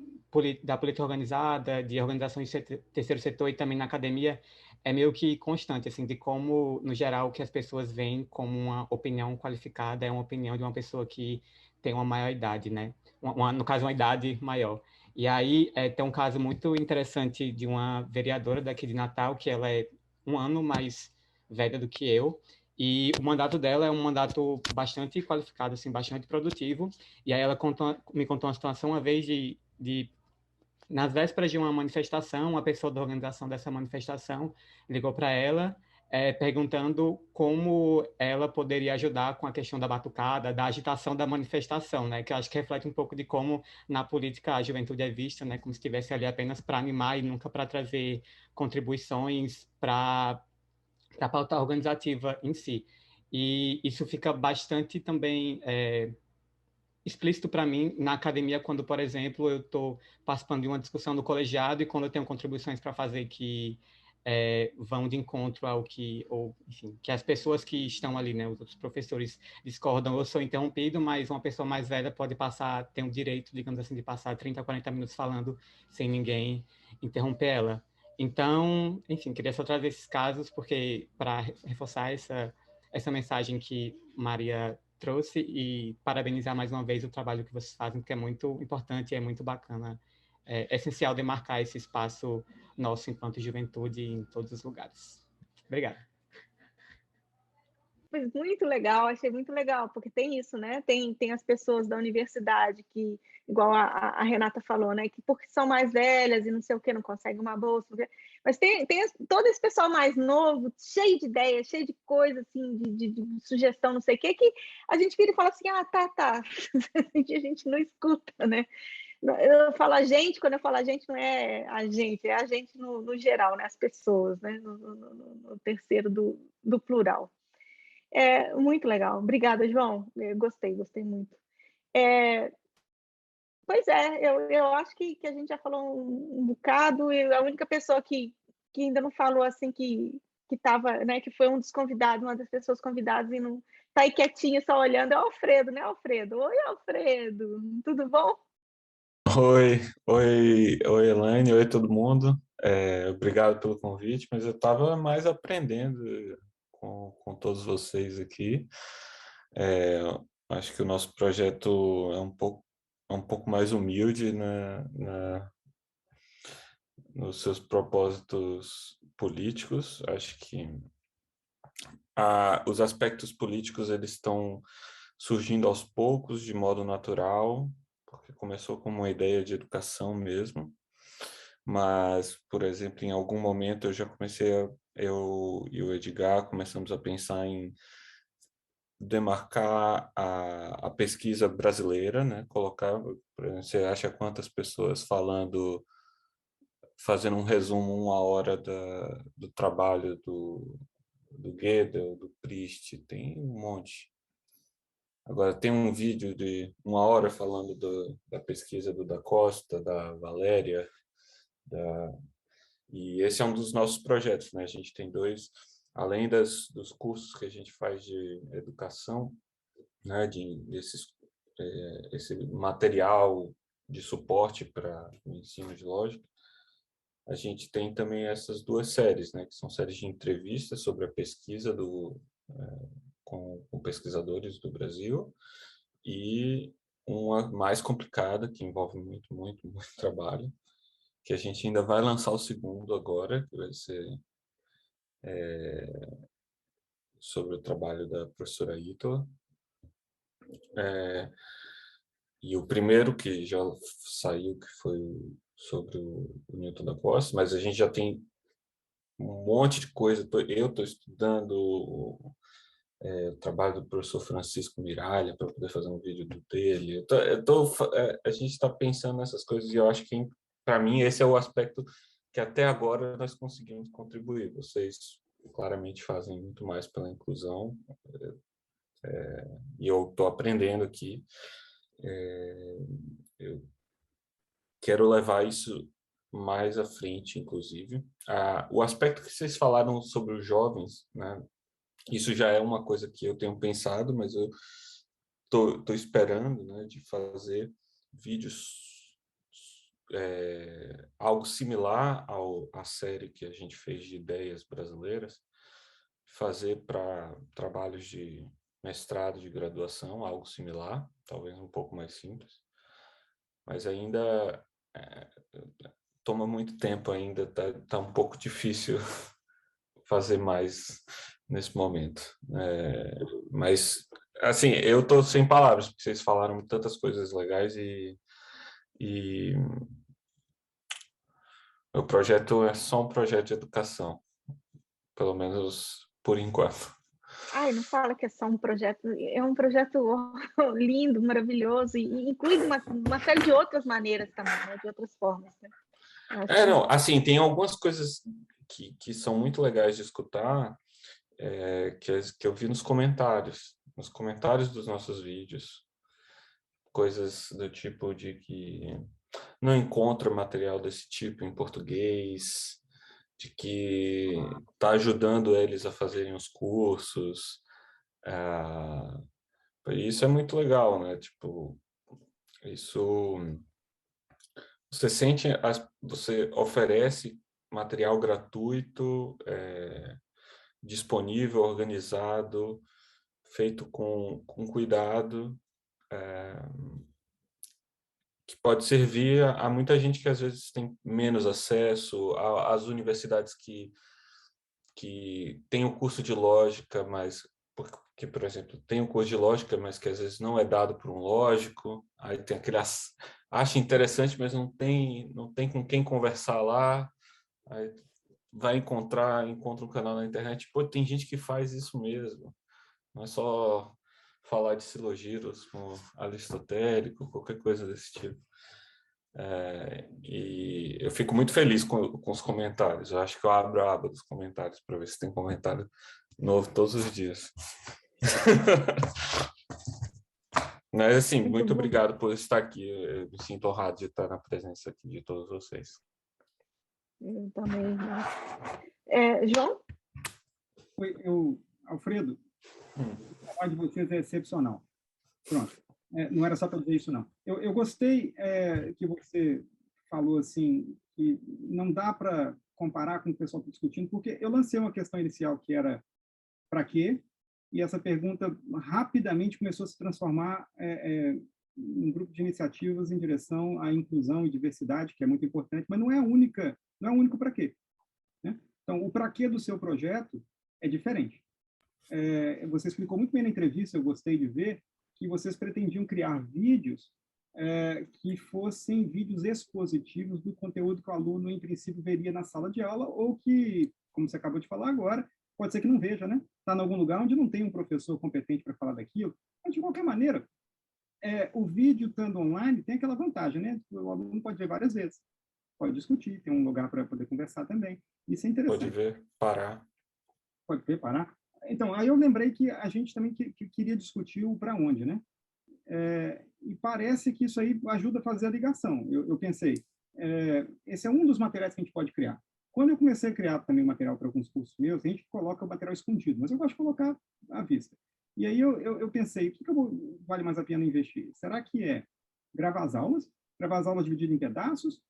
da política organizada, de organizações de terceiro setor e também na academia, é meio que constante, assim, de como, no geral, o que as pessoas veem como uma opinião qualificada é uma opinião de uma pessoa que tem uma maior idade, né? No caso, uma idade maior. E aí, tem um caso muito interessante de uma vereadora daqui de Natal, que ela é um ano mais velha do que eu, e o mandato dela é um mandato bastante qualificado, assim, bastante produtivo. E aí ela me contou uma situação uma vez nas vésperas de uma manifestação, uma pessoa da organização dessa manifestação ligou para ela, perguntando como ela poderia ajudar com a questão da batucada, da agitação da manifestação, né? Que eu acho que reflete um pouco de como na política a juventude é vista, né? Como se estivesse ali apenas para animar e nunca para trazer contribuições para a pauta organizativa em si. E isso fica bastante também explícito para mim na academia, quando, por exemplo, eu estou participando de uma discussão do colegiado e quando eu tenho contribuições para fazer que vão de encontro ao que, ou, enfim, que as pessoas que estão ali, né, os outros professores discordam, eu sou interrompido, mas uma pessoa mais velha pode passar, tem o direito, digamos assim, de passar 30, 40 minutos falando sem ninguém interromper ela. Então, enfim, queria só trazer esses casos porque para reforçar essa mensagem que Maria trouxe e parabenizar mais uma vez o trabalho que vocês fazem, que é muito importante e é muito bacana. É essencial demarcar esse espaço nosso enquanto juventude em todos os lugares. Obrigado. Foi muito legal, achei muito legal, porque tem isso, né? Tem as pessoas da universidade que, igual a Renata falou, né? Que porque são mais velhas e não sei o que, não conseguem uma bolsa. Mas tem todo esse pessoal mais novo, cheio de ideias, cheio de coisa, assim, de sugestão, não sei o que a gente vira e fala assim, tá. A gente não escuta, né? Eu falo a gente, quando eu falo a gente, não é a gente, é a gente no geral, né? As pessoas, né? No terceiro do plural. É muito legal. Obrigada, João. Eu gostei muito. Pois é, eu acho que a gente já falou um bocado, e a única pessoa que ainda não falou assim que estava, né, que foi um dos convidados, uma das pessoas convidadas e não tá aí quietinho só olhando, é o Alfredo, né, Alfredo? Oi, Alfredo, tudo bom? Oi, Elaine, oi todo mundo. Obrigado pelo convite, mas eu estava mais aprendendo com todos vocês aqui. Acho que o nosso projeto é um pouco mais humilde nos seus propósitos políticos. Acho que os aspectos políticos eles estão surgindo aos poucos, de modo natural, porque começou como uma ideia de educação mesmo. Mas, por exemplo, em algum momento eu já eu e o Edgar começamos a pensar em demarcar a pesquisa brasileira, né? Colocar, por exemplo, você acha quantas pessoas fazendo um resumo 1 hora do trabalho do Gödel, do Priest, tem um monte. Agora, tem um vídeo de 1 hora falando da pesquisa do Da Costa, da Valéria, e esse é um dos nossos projetos, né? A gente tem dois, além dos cursos que a gente faz de educação, né? Esse material de suporte para o ensino de lógica, a gente tem também essas 2 séries, né? Que são séries de entrevistas sobre a pesquisa com pesquisadores do Brasil e uma mais complicada, que envolve muito trabalho, que a gente ainda vai lançar o segundo agora, que vai ser sobre o trabalho da professora Ítala. E o primeiro que já saiu, que foi sobre o Newton da Costa, mas a gente já tem um monte de coisa. Eu estou estudando o trabalho do professor Francisco Miralha para poder fazer um vídeo dele. A gente está pensando nessas coisas e eu acho que, para mim, esse é o aspecto que até agora nós conseguimos contribuir. Vocês claramente fazem muito mais pela inclusão, e eu estou aprendendo aqui. Eu quero levar isso mais à frente, inclusive. O aspecto que vocês falaram sobre os jovens, né? Isso já é uma coisa que eu tenho pensado, mas eu estou esperando, né, de fazer vídeos, algo similar à série que a gente fez de ideias brasileiras, fazer para trabalhos de mestrado, de graduação, algo similar, talvez um pouco mais simples, mas ainda toma muito tempo ainda, tá um pouco difícil fazer mais nesse momento. Mas, assim, eu estou sem palavras, porque vocês falaram tantas coisas legais e o projeto é só um projeto de educação, pelo menos por enquanto. Ai, não fala que é só um projeto, é um projeto lindo, maravilhoso, e inclui uma série de outras maneiras também, né? De outras formas. Né? Não, assim, tem algumas coisas que são muito legais de escutar, que eu vi nos comentários dos nossos vídeos, coisas do tipo de que não encontra material desse tipo em português, de que está ajudando eles a fazerem os cursos. Isso é muito legal, né? Tipo, isso você oferece material gratuito, disponível, organizado, feito com cuidado, que pode servir a muita gente que às vezes tem menos acesso, às universidades que tem o curso de lógica, mas porque, por exemplo, tem o curso de lógica, mas que às vezes não é dado por um lógico, aí tem aquele acha interessante, mas não tem com quem conversar lá, aí encontra um canal na internet, pô, tem gente que faz isso mesmo, não é só falar de silogiros como aristotélico, qualquer coisa desse tipo. E eu fico muito feliz com os comentários. Eu acho que eu abro a aba dos comentários para ver se tem comentário novo todos os dias. Mas, assim, muito obrigado por estar aqui. Eu me sinto honrado de estar na presença aqui de todos vocês. Eu também. João? Oi, Alfredo, o trabalho de vocês é excepcional. Pronto. Não era só para dizer isso, não. Eu gostei que você falou assim, que não dá para comparar com o que o pessoal está discutindo, porque eu lancei uma questão inicial que era para quê? E essa pergunta rapidamente começou a se transformar em um grupo de iniciativas em direção à inclusão e diversidade, que é muito importante, mas não é o único para quê. Né? Então, o para quê do seu projeto é diferente. Você explicou muito bem na entrevista, eu gostei de ver, que vocês pretendiam criar vídeos que fossem vídeos expositivos do conteúdo que o aluno, em princípio, veria na sala de aula, ou que, como você acabou de falar agora, pode ser que não veja, né? Está em algum lugar onde não tem um professor competente para falar daquilo. Mas, de qualquer maneira, o vídeo, estando online, tem aquela vantagem, né? O aluno pode ver várias vezes, pode discutir, tem um lugar para poder conversar também. Isso é interessante. Pode ver, parar. Pode ver, parar. Então, aí eu lembrei que a gente também queria discutir o para onde, né? E parece que isso aí ajuda a fazer a ligação. Eu pensei, esse é um dos materiais que a gente pode criar. Quando eu comecei a criar também material para alguns cursos meus, a gente coloca o material escondido, mas eu gosto de colocar à vista. E aí eu pensei, o que vale mais a pena investir? Será que é gravar as aulas divididas em pedaços,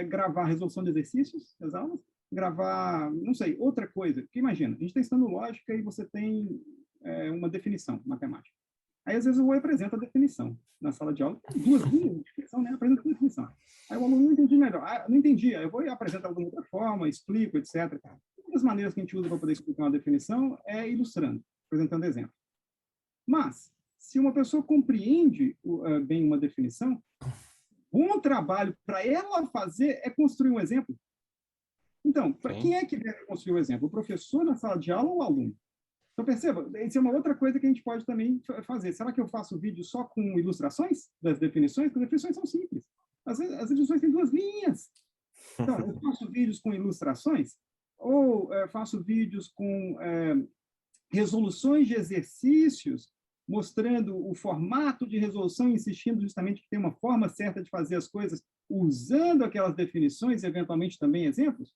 gravar a resolução de exercícios das aulas, gravar, não sei, outra coisa? Porque imagina, a gente está ensinando lógica e você tem uma definição matemática. Aí, às vezes, eu apresento a definição na sala de aula, duas linhas de definição, né? Apresento a definição. Aí o aluno não entendi melhor. Não entendi. Aí eu vou apresentar de outra forma, explico, etc. Uma das maneiras que a gente usa para poder explicar uma definição é ilustrando, apresentando exemplos. Mas, se uma pessoa compreende bem uma definição, bom trabalho para ela fazer é construir um exemplo. Então, para quem é que deve construir o exemplo? O professor na sala de aula ou o aluno? Então, perceba, isso é uma outra coisa que a gente pode também fazer. Será que eu faço vídeo só com ilustrações das definições? Porque as definições são simples. As definições têm 2 linhas. Então, eu faço vídeos com ilustrações ou faço vídeos com resoluções de exercícios, mostrando o formato de resolução, insistindo justamente que tem uma forma certa de fazer as coisas, usando aquelas definições, eventualmente também exemplos.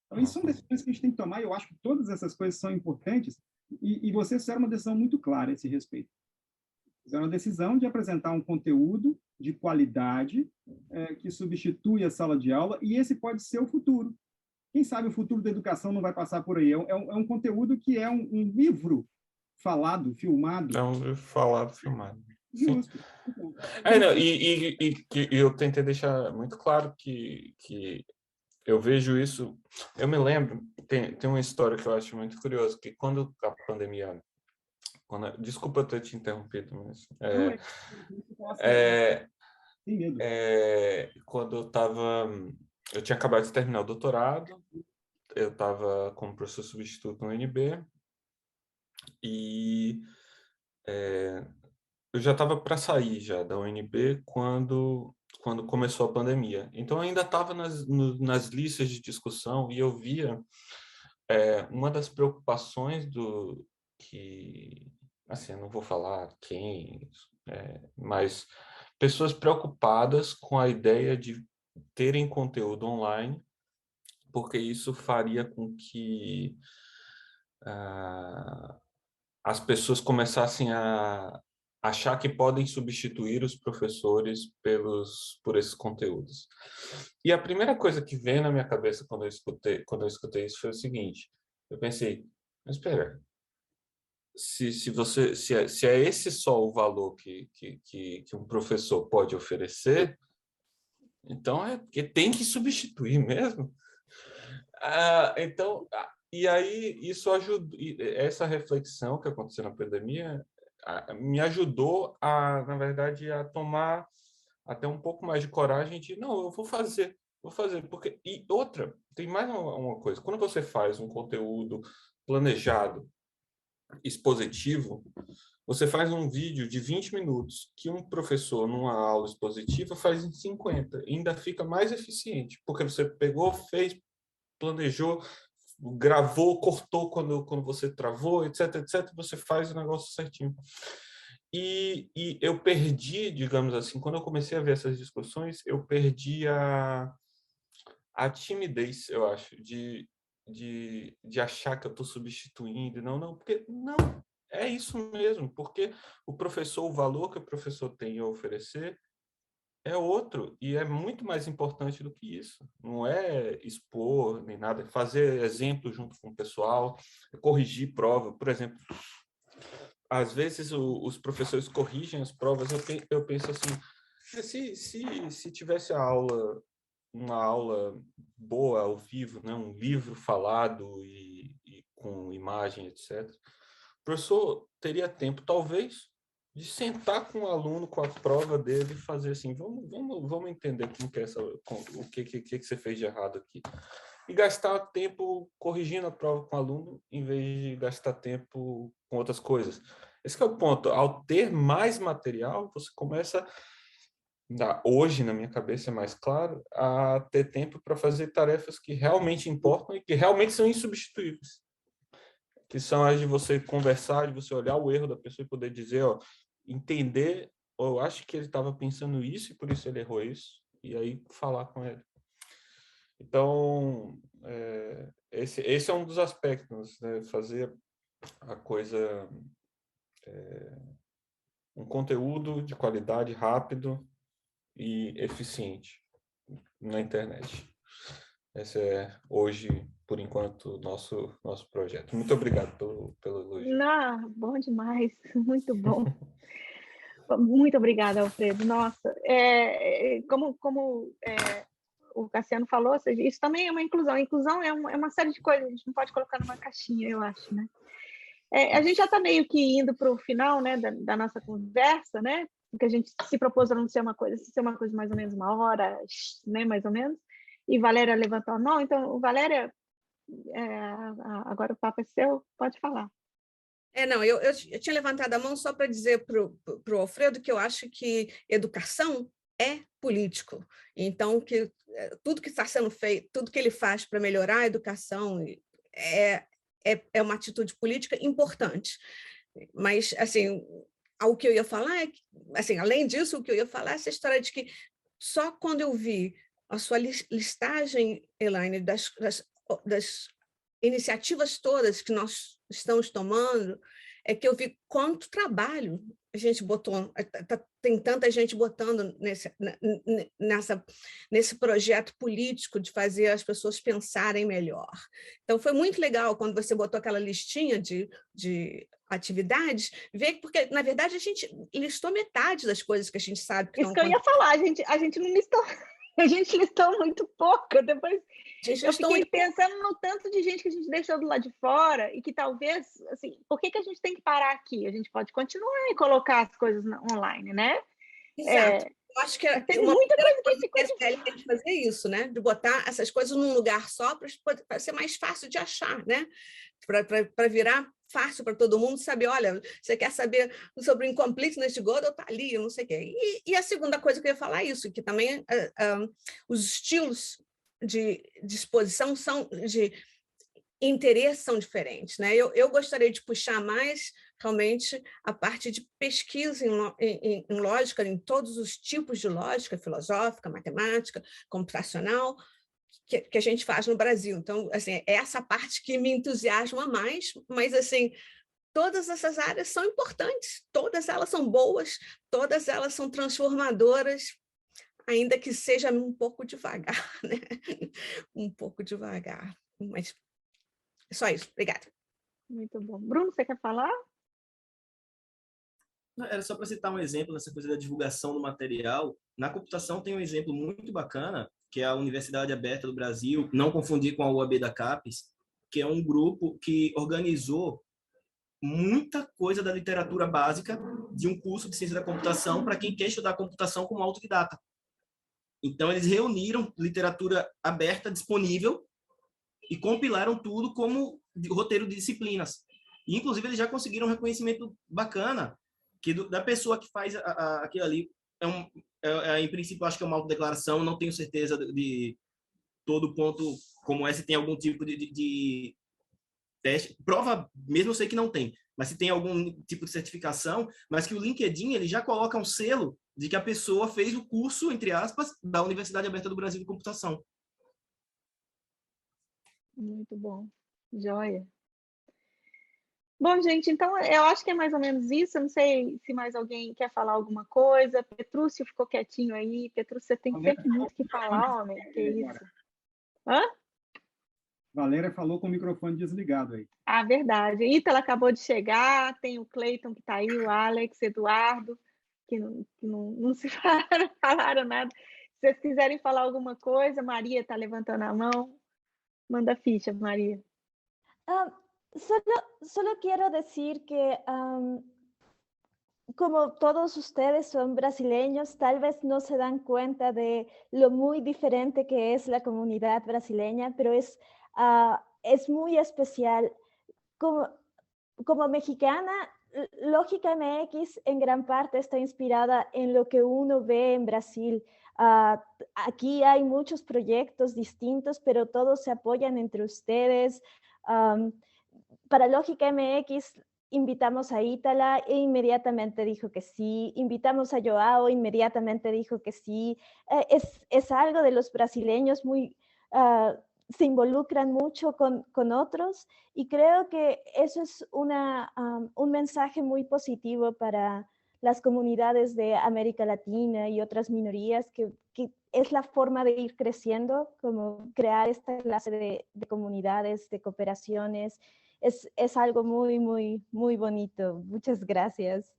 Então, isso são decisões que a gente tem que tomar, e eu acho que todas essas coisas são importantes, e vocês fizeram uma decisão muito clara a esse respeito. Fizeram uma decisão de apresentar um conteúdo de qualidade que substitui a sala de aula, e esse pode ser o futuro. Quem sabe o futuro da educação não vai passar por aí. É um conteúdo que é um livro falado, filmado. É um livro falado, filmado. Justo. Não, e eu tentei deixar muito claro que eu vejo isso. Eu me lembro, tem uma história que eu acho muito curiosa, que quando a pandemia... desculpa ter te interrompido, mas... quando eu tinha acabado de terminar o doutorado, eu estava como professor substituto no UNB, e eu já estava para sair já da UNB quando começou a pandemia. Então, eu ainda estava nas listas de discussão, e eu via uma das preocupações assim, eu não vou falar quem, mas pessoas preocupadas com a ideia de terem conteúdo online, porque isso faria com que as pessoas começassem a achar que podem substituir os professores por esses conteúdos. E a primeira coisa que veio na minha cabeça quando eu escutei isso foi o seguinte: eu pensei, mas espera, se é esse só o valor que um professor pode oferecer, então é porque tem que substituir mesmo. E aí isso ajudou, essa reflexão que aconteceu na pandemia me ajudou na verdade, a tomar até um pouco mais de coragem de, não, eu vou fazer, porque... E outra, tem mais uma coisa, quando você faz um conteúdo planejado, expositivo, você faz um vídeo de 20 minutos que um professor, numa aula expositiva, faz em 50, e ainda fica mais eficiente, porque você pegou, fez, planejou, gravou, cortou quando você travou, etc, você faz o negócio certinho. E eu perdi, digamos assim, quando eu comecei a ver essas discussões, eu perdi a timidez, eu acho, de achar que eu estou substituindo. Não, porque não, é isso mesmo, porque o valor que o professor tem a oferecer é outro, e é muito mais importante do que isso. Não é expor, nem nada, é fazer exemplo junto com o pessoal, corrigir prova. Por exemplo, às vezes os professores corrigem as provas, eu penso assim, se tivesse uma aula boa ao vivo, né, um livro falado e com imagem, etc., o professor teria tempo, talvez, de sentar com o aluno, com a prova dele, e fazer assim, vamos entender como que é o que você fez de errado aqui. E gastar tempo corrigindo a prova com o aluno, em vez de gastar tempo com outras coisas. Esse é o ponto. Ao ter mais material, você começa, hoje na minha cabeça é mais claro, a ter tempo para fazer tarefas que realmente importam e que realmente são insubstituíveis. Que são as de você conversar, de você olhar o erro da pessoa e poder dizer, entender, eu acho que ele estava pensando isso e por isso ele errou isso, e aí falar com ele. Então, esse é um dos aspectos, né? Fazer a coisa, um conteúdo de qualidade, rápido e eficiente na internet. Esse é, hoje, por enquanto, nosso projeto. Muito obrigado pelo elogio. Não, bom demais, muito bom. Muito obrigada, Alfredo. Nossa, como o Cassiano falou, ou seja, isso também é uma inclusão. A inclusão é uma série de coisas, a gente não pode colocar numa caixinha, eu acho, né? A gente já está meio que indo para o final, né, da nossa conversa, né? Porque a gente se propôs a não ser uma coisa, mais ou menos 1 hora, né, mais ou menos. E Valéria levantou a mão, então, Valéria, agora o papo é seu, pode falar. Não, eu tinha levantado a mão só para dizer para o Alfredo que eu acho que educação é político. Então, que tudo que está sendo feito, tudo que ele faz para melhorar a educação é uma atitude política importante. Mas, assim, o que eu ia falar é que, assim, além disso, o que eu ia falar é essa história de que só quando eu vi a sua listagem, Elaine, das iniciativas todas que nós estamos tomando, é que eu vi quanto trabalho a gente botou, tem tanta gente botando nesse projeto político de fazer as pessoas pensarem melhor. Então, foi muito legal quando você botou aquela listinha de atividades, ver porque, na verdade, a gente listou metade das coisas que a gente sabe que Isso que eu ia falar, a gente não listou, a gente listou muito pouco, depois eu fiquei pensando no tanto de gente que a gente deixou do lado de fora e que talvez, assim, por que a gente tem que parar aqui? A gente pode continuar e colocar as coisas online, né? Exato. Eu acho que tem muita coisa que ficou de fazer isso, né? De botar essas coisas num lugar só para ser mais fácil de achar, né? Para virar fácil para todo mundo saber, olha, você quer saber sobre o Incompleteness de Gödel, está ali, eu não sei o quê. E a segunda coisa que eu ia falar é isso, que também os estilos de exposição de interesse são diferentes, né? Eu gostaria de puxar mais realmente a parte de pesquisa em lógica, em todos os tipos de lógica, filosófica, matemática, computacional, que a gente faz no Brasil. Então, assim, é essa parte que me entusiasma mais, mas, assim, todas essas áreas são importantes, todas elas são boas, todas elas são transformadoras, ainda que seja um pouco devagar, né? Um pouco devagar, mas é só isso. Obrigada. Muito bom. Bruno, você quer falar? Era só para citar um exemplo nessa coisa da divulgação do material. Na computação tem um exemplo muito bacana, que é a Universidade Aberta do Brasil, não confundir com a UAB da CAPES, que é um grupo que organizou muita coisa da literatura básica de um curso de ciência da computação para quem quer estudar computação como autodidata. Então, eles reuniram literatura aberta disponível e compilaram tudo como roteiro de disciplinas. E, inclusive, eles já conseguiram um reconhecimento bacana que da pessoa que faz aquilo ali. Em princípio, acho que é uma autodeclaração, não tenho certeza de todo ponto como esse tem algum tipo de teste. Prova mesmo eu sei que não tem, mas se tem algum tipo de certificação, mas que o LinkedIn ele já coloca um selo de que a pessoa fez o curso, entre aspas, da Universidade Aberta do Brasil de Computação. Muito bom. Joia. Bom, gente, então eu acho que é mais ou menos isso. Eu não sei se mais alguém quer falar alguma coisa. Petrúcio ficou quietinho aí. Petrúcio, você tem sempre muito que falar, homem. Que isso? Hã? Valéria falou com o microfone desligado aí. Ah, verdade. Ítala acabou de chegar, tem o Cleiton que está aí, o Alex, Eduardo, que não se falaram nada. Se vocês quiserem falar alguma coisa, Maria está levantando a mão. Manda ficha, Maria. Solo quiero decir que como todos ustedes son brasileños, tal vez no se dan cuenta de lo muy diferente que es la comunidad brasileña, pero es muy especial. Como mexicana, Lógica MX en gran parte está inspirada en lo que uno ve en Brasil. Aquí hay muchos proyectos distintos, pero todos se apoyan entre ustedes. Para Lógica MX invitamos a Ítala e inmediatamente dijo que sí. Invitamos a Joao, inmediatamente dijo que sí. Es algo de los brasileños muy... se involucran mucho con otros y creo que eso es un mensaje muy positivo para las comunidades de América Latina y otras minorías, que es la forma de ir creciendo, como crear esta clase de comunidades, de cooperaciones. Es algo muy, muy, muy bonito. Muchas gracias.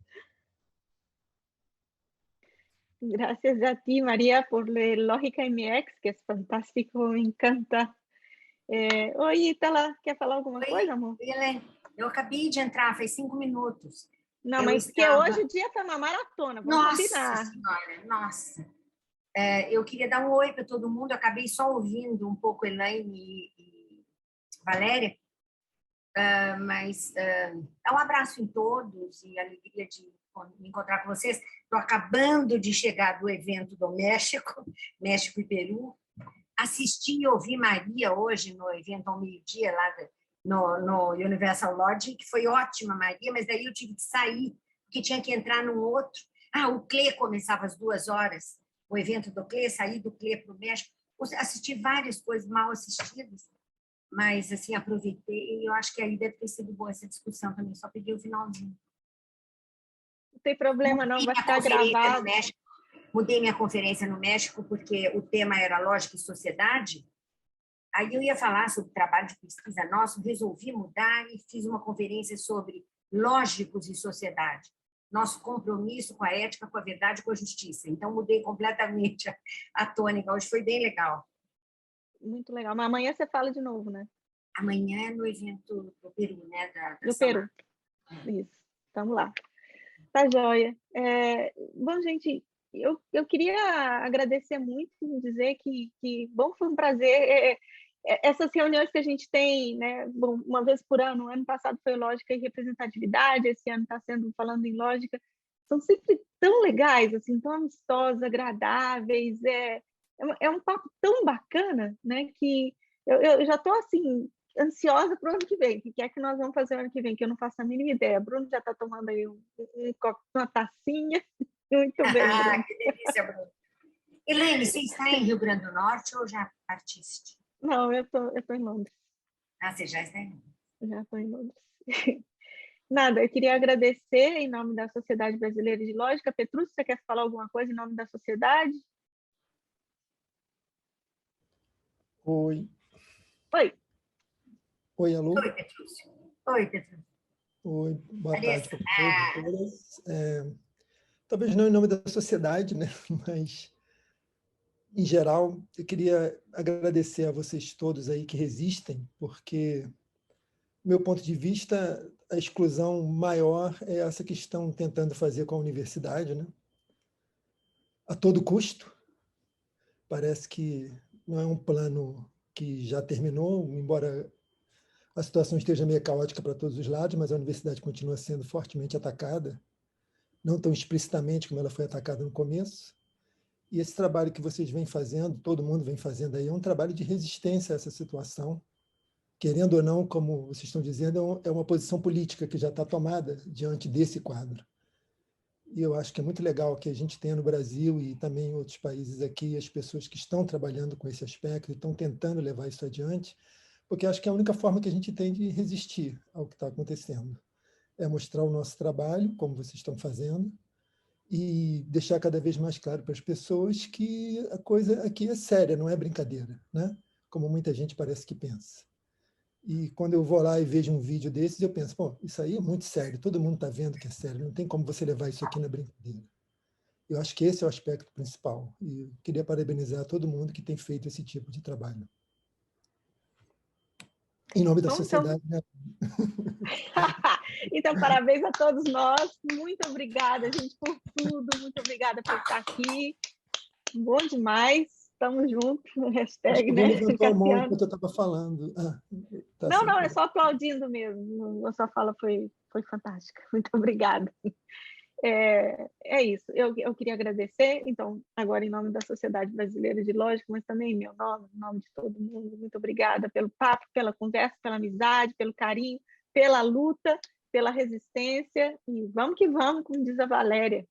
Gracias a ti, María, por leer Lógica MX, que es fantástico, me encanta. Oi, Ítala, quer falar alguma coisa, amor? Helene, eu acabei de entrar, faz 5 minutos. Não, mas porque hoje o dia foi uma maratona, vamos combinar. Nossa Senhora, nossa. Eu queria dar um oi para todo mundo, eu acabei só ouvindo um pouco Elaine e Valéria. mas dá um abraço em todos e alegria de me encontrar com vocês. Estou acabando de chegar do evento do México e Peru. Assisti e ouvi Maria hoje no evento ao meio-dia lá no Universal Lodge, que foi ótima, Maria, mas daí eu tive que sair, porque tinha que entrar num outro. O CLE começava às 2h, o evento do CLE, saí do CLE para o México. Assisti várias coisas mal assistidas, mas assim, aproveitei, e eu acho que aí deve ter sido boa essa discussão também, só peguei o finalzinho. Não tem problema não, vai ficar gravado. Mudei minha conferência no México, porque o tema era lógica e sociedade. Aí eu ia falar sobre o trabalho de pesquisa nosso, resolvi mudar e fiz uma conferência sobre lógicos e sociedade. Nosso compromisso com a ética, com a verdade e com a justiça. Então, mudei completamente a tônica. Hoje foi bem legal. Muito legal. Mas amanhã você fala de novo, né? Amanhã é no evento do Peru, né? Do Peru. Isso. Vamos lá. Tá joia. Bom, gente, eu queria agradecer muito, dizer que bom, foi um prazer. Essas reuniões que a gente tem, né, bom, uma vez por ano, ano passado foi lógica e representatividade, esse ano está sendo falando em lógica, são sempre tão legais, assim, tão amistosos, agradáveis, é um papo tão bacana, né, que eu já estou, assim, ansiosa para o ano que vem. O que é que nós vamos fazer o ano que vem, que eu não faço a mínima ideia. Bruno já está tomando aí uma tacinha. Muito bem, Bruno. Que delícia, Bruno. Elaine, você está em Rio Grande do Norte ou já partiste? Não, eu tô em Londres. Você já está em Londres? Já estou em Londres. Nada, eu queria agradecer em nome da Sociedade Brasileira de Lógica. Petrúcio, você quer falar alguma coisa em nome da sociedade? Oi. Oi. Oi, alô? Oi, Petrúcio. Oi, Petrúcio. Oi, boa tarde para todos. Talvez não em nome da sociedade, né? Mas, em geral, eu queria agradecer a vocês todos aí que resistem, porque, do meu ponto de vista, a exclusão maior é essa que estão tentando fazer com a universidade, né? A todo custo. Parece que não é um plano que já terminou, embora a situação esteja meio caótica para todos os lados, mas a universidade continua sendo fortemente atacada, não tão explicitamente como ela foi atacada no começo. E esse trabalho que vocês vêm fazendo, todo mundo vem fazendo aí, é um trabalho de resistência a essa situação. Querendo ou não, como vocês estão dizendo, é uma posição política que já está tomada diante desse quadro. E eu acho que é muito legal que a gente tenha no Brasil e também em outros países aqui as pessoas que estão trabalhando com esse aspecto e estão tentando levar isso adiante, porque acho que é a única forma que a gente tem de resistir ao que está acontecendo. É mostrar o nosso trabalho, como vocês estão fazendo, e deixar cada vez mais claro para as pessoas que a coisa aqui é séria, não é brincadeira, né? Como muita gente parece que pensa. E quando eu vou lá e vejo um vídeo desses, eu penso, pô, isso aí é muito sério, todo mundo está vendo que é sério, não tem como você levar isso aqui na brincadeira. Eu acho que esse é o aspecto principal. E eu queria parabenizar todo mundo que tem feito esse tipo de trabalho. Em nome da sociedade, né? Então, parabéns a todos nós. Muito obrigada, gente, por tudo. Muito obrigada por estar aqui. Bom demais. Estamos juntos no hashtag, né? Levantou a mão enquanto eu estava falando. Não, é só aplaudindo mesmo. A sua fala foi fantástica. Muito obrigada. É isso. Eu queria agradecer, então, agora em nome da Sociedade Brasileira de Lógica, mas também em meu nome, em nome de todo mundo. Muito obrigada pelo papo, pela conversa, pela amizade, pelo carinho, pela luta, pela resistência. E vamos que vamos, como diz a Valéria.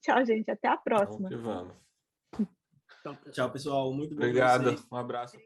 Tchau, gente. Até a próxima. Vamos que vamos. Tchau, pessoal. Muito bom. Obrigado. Um abraço.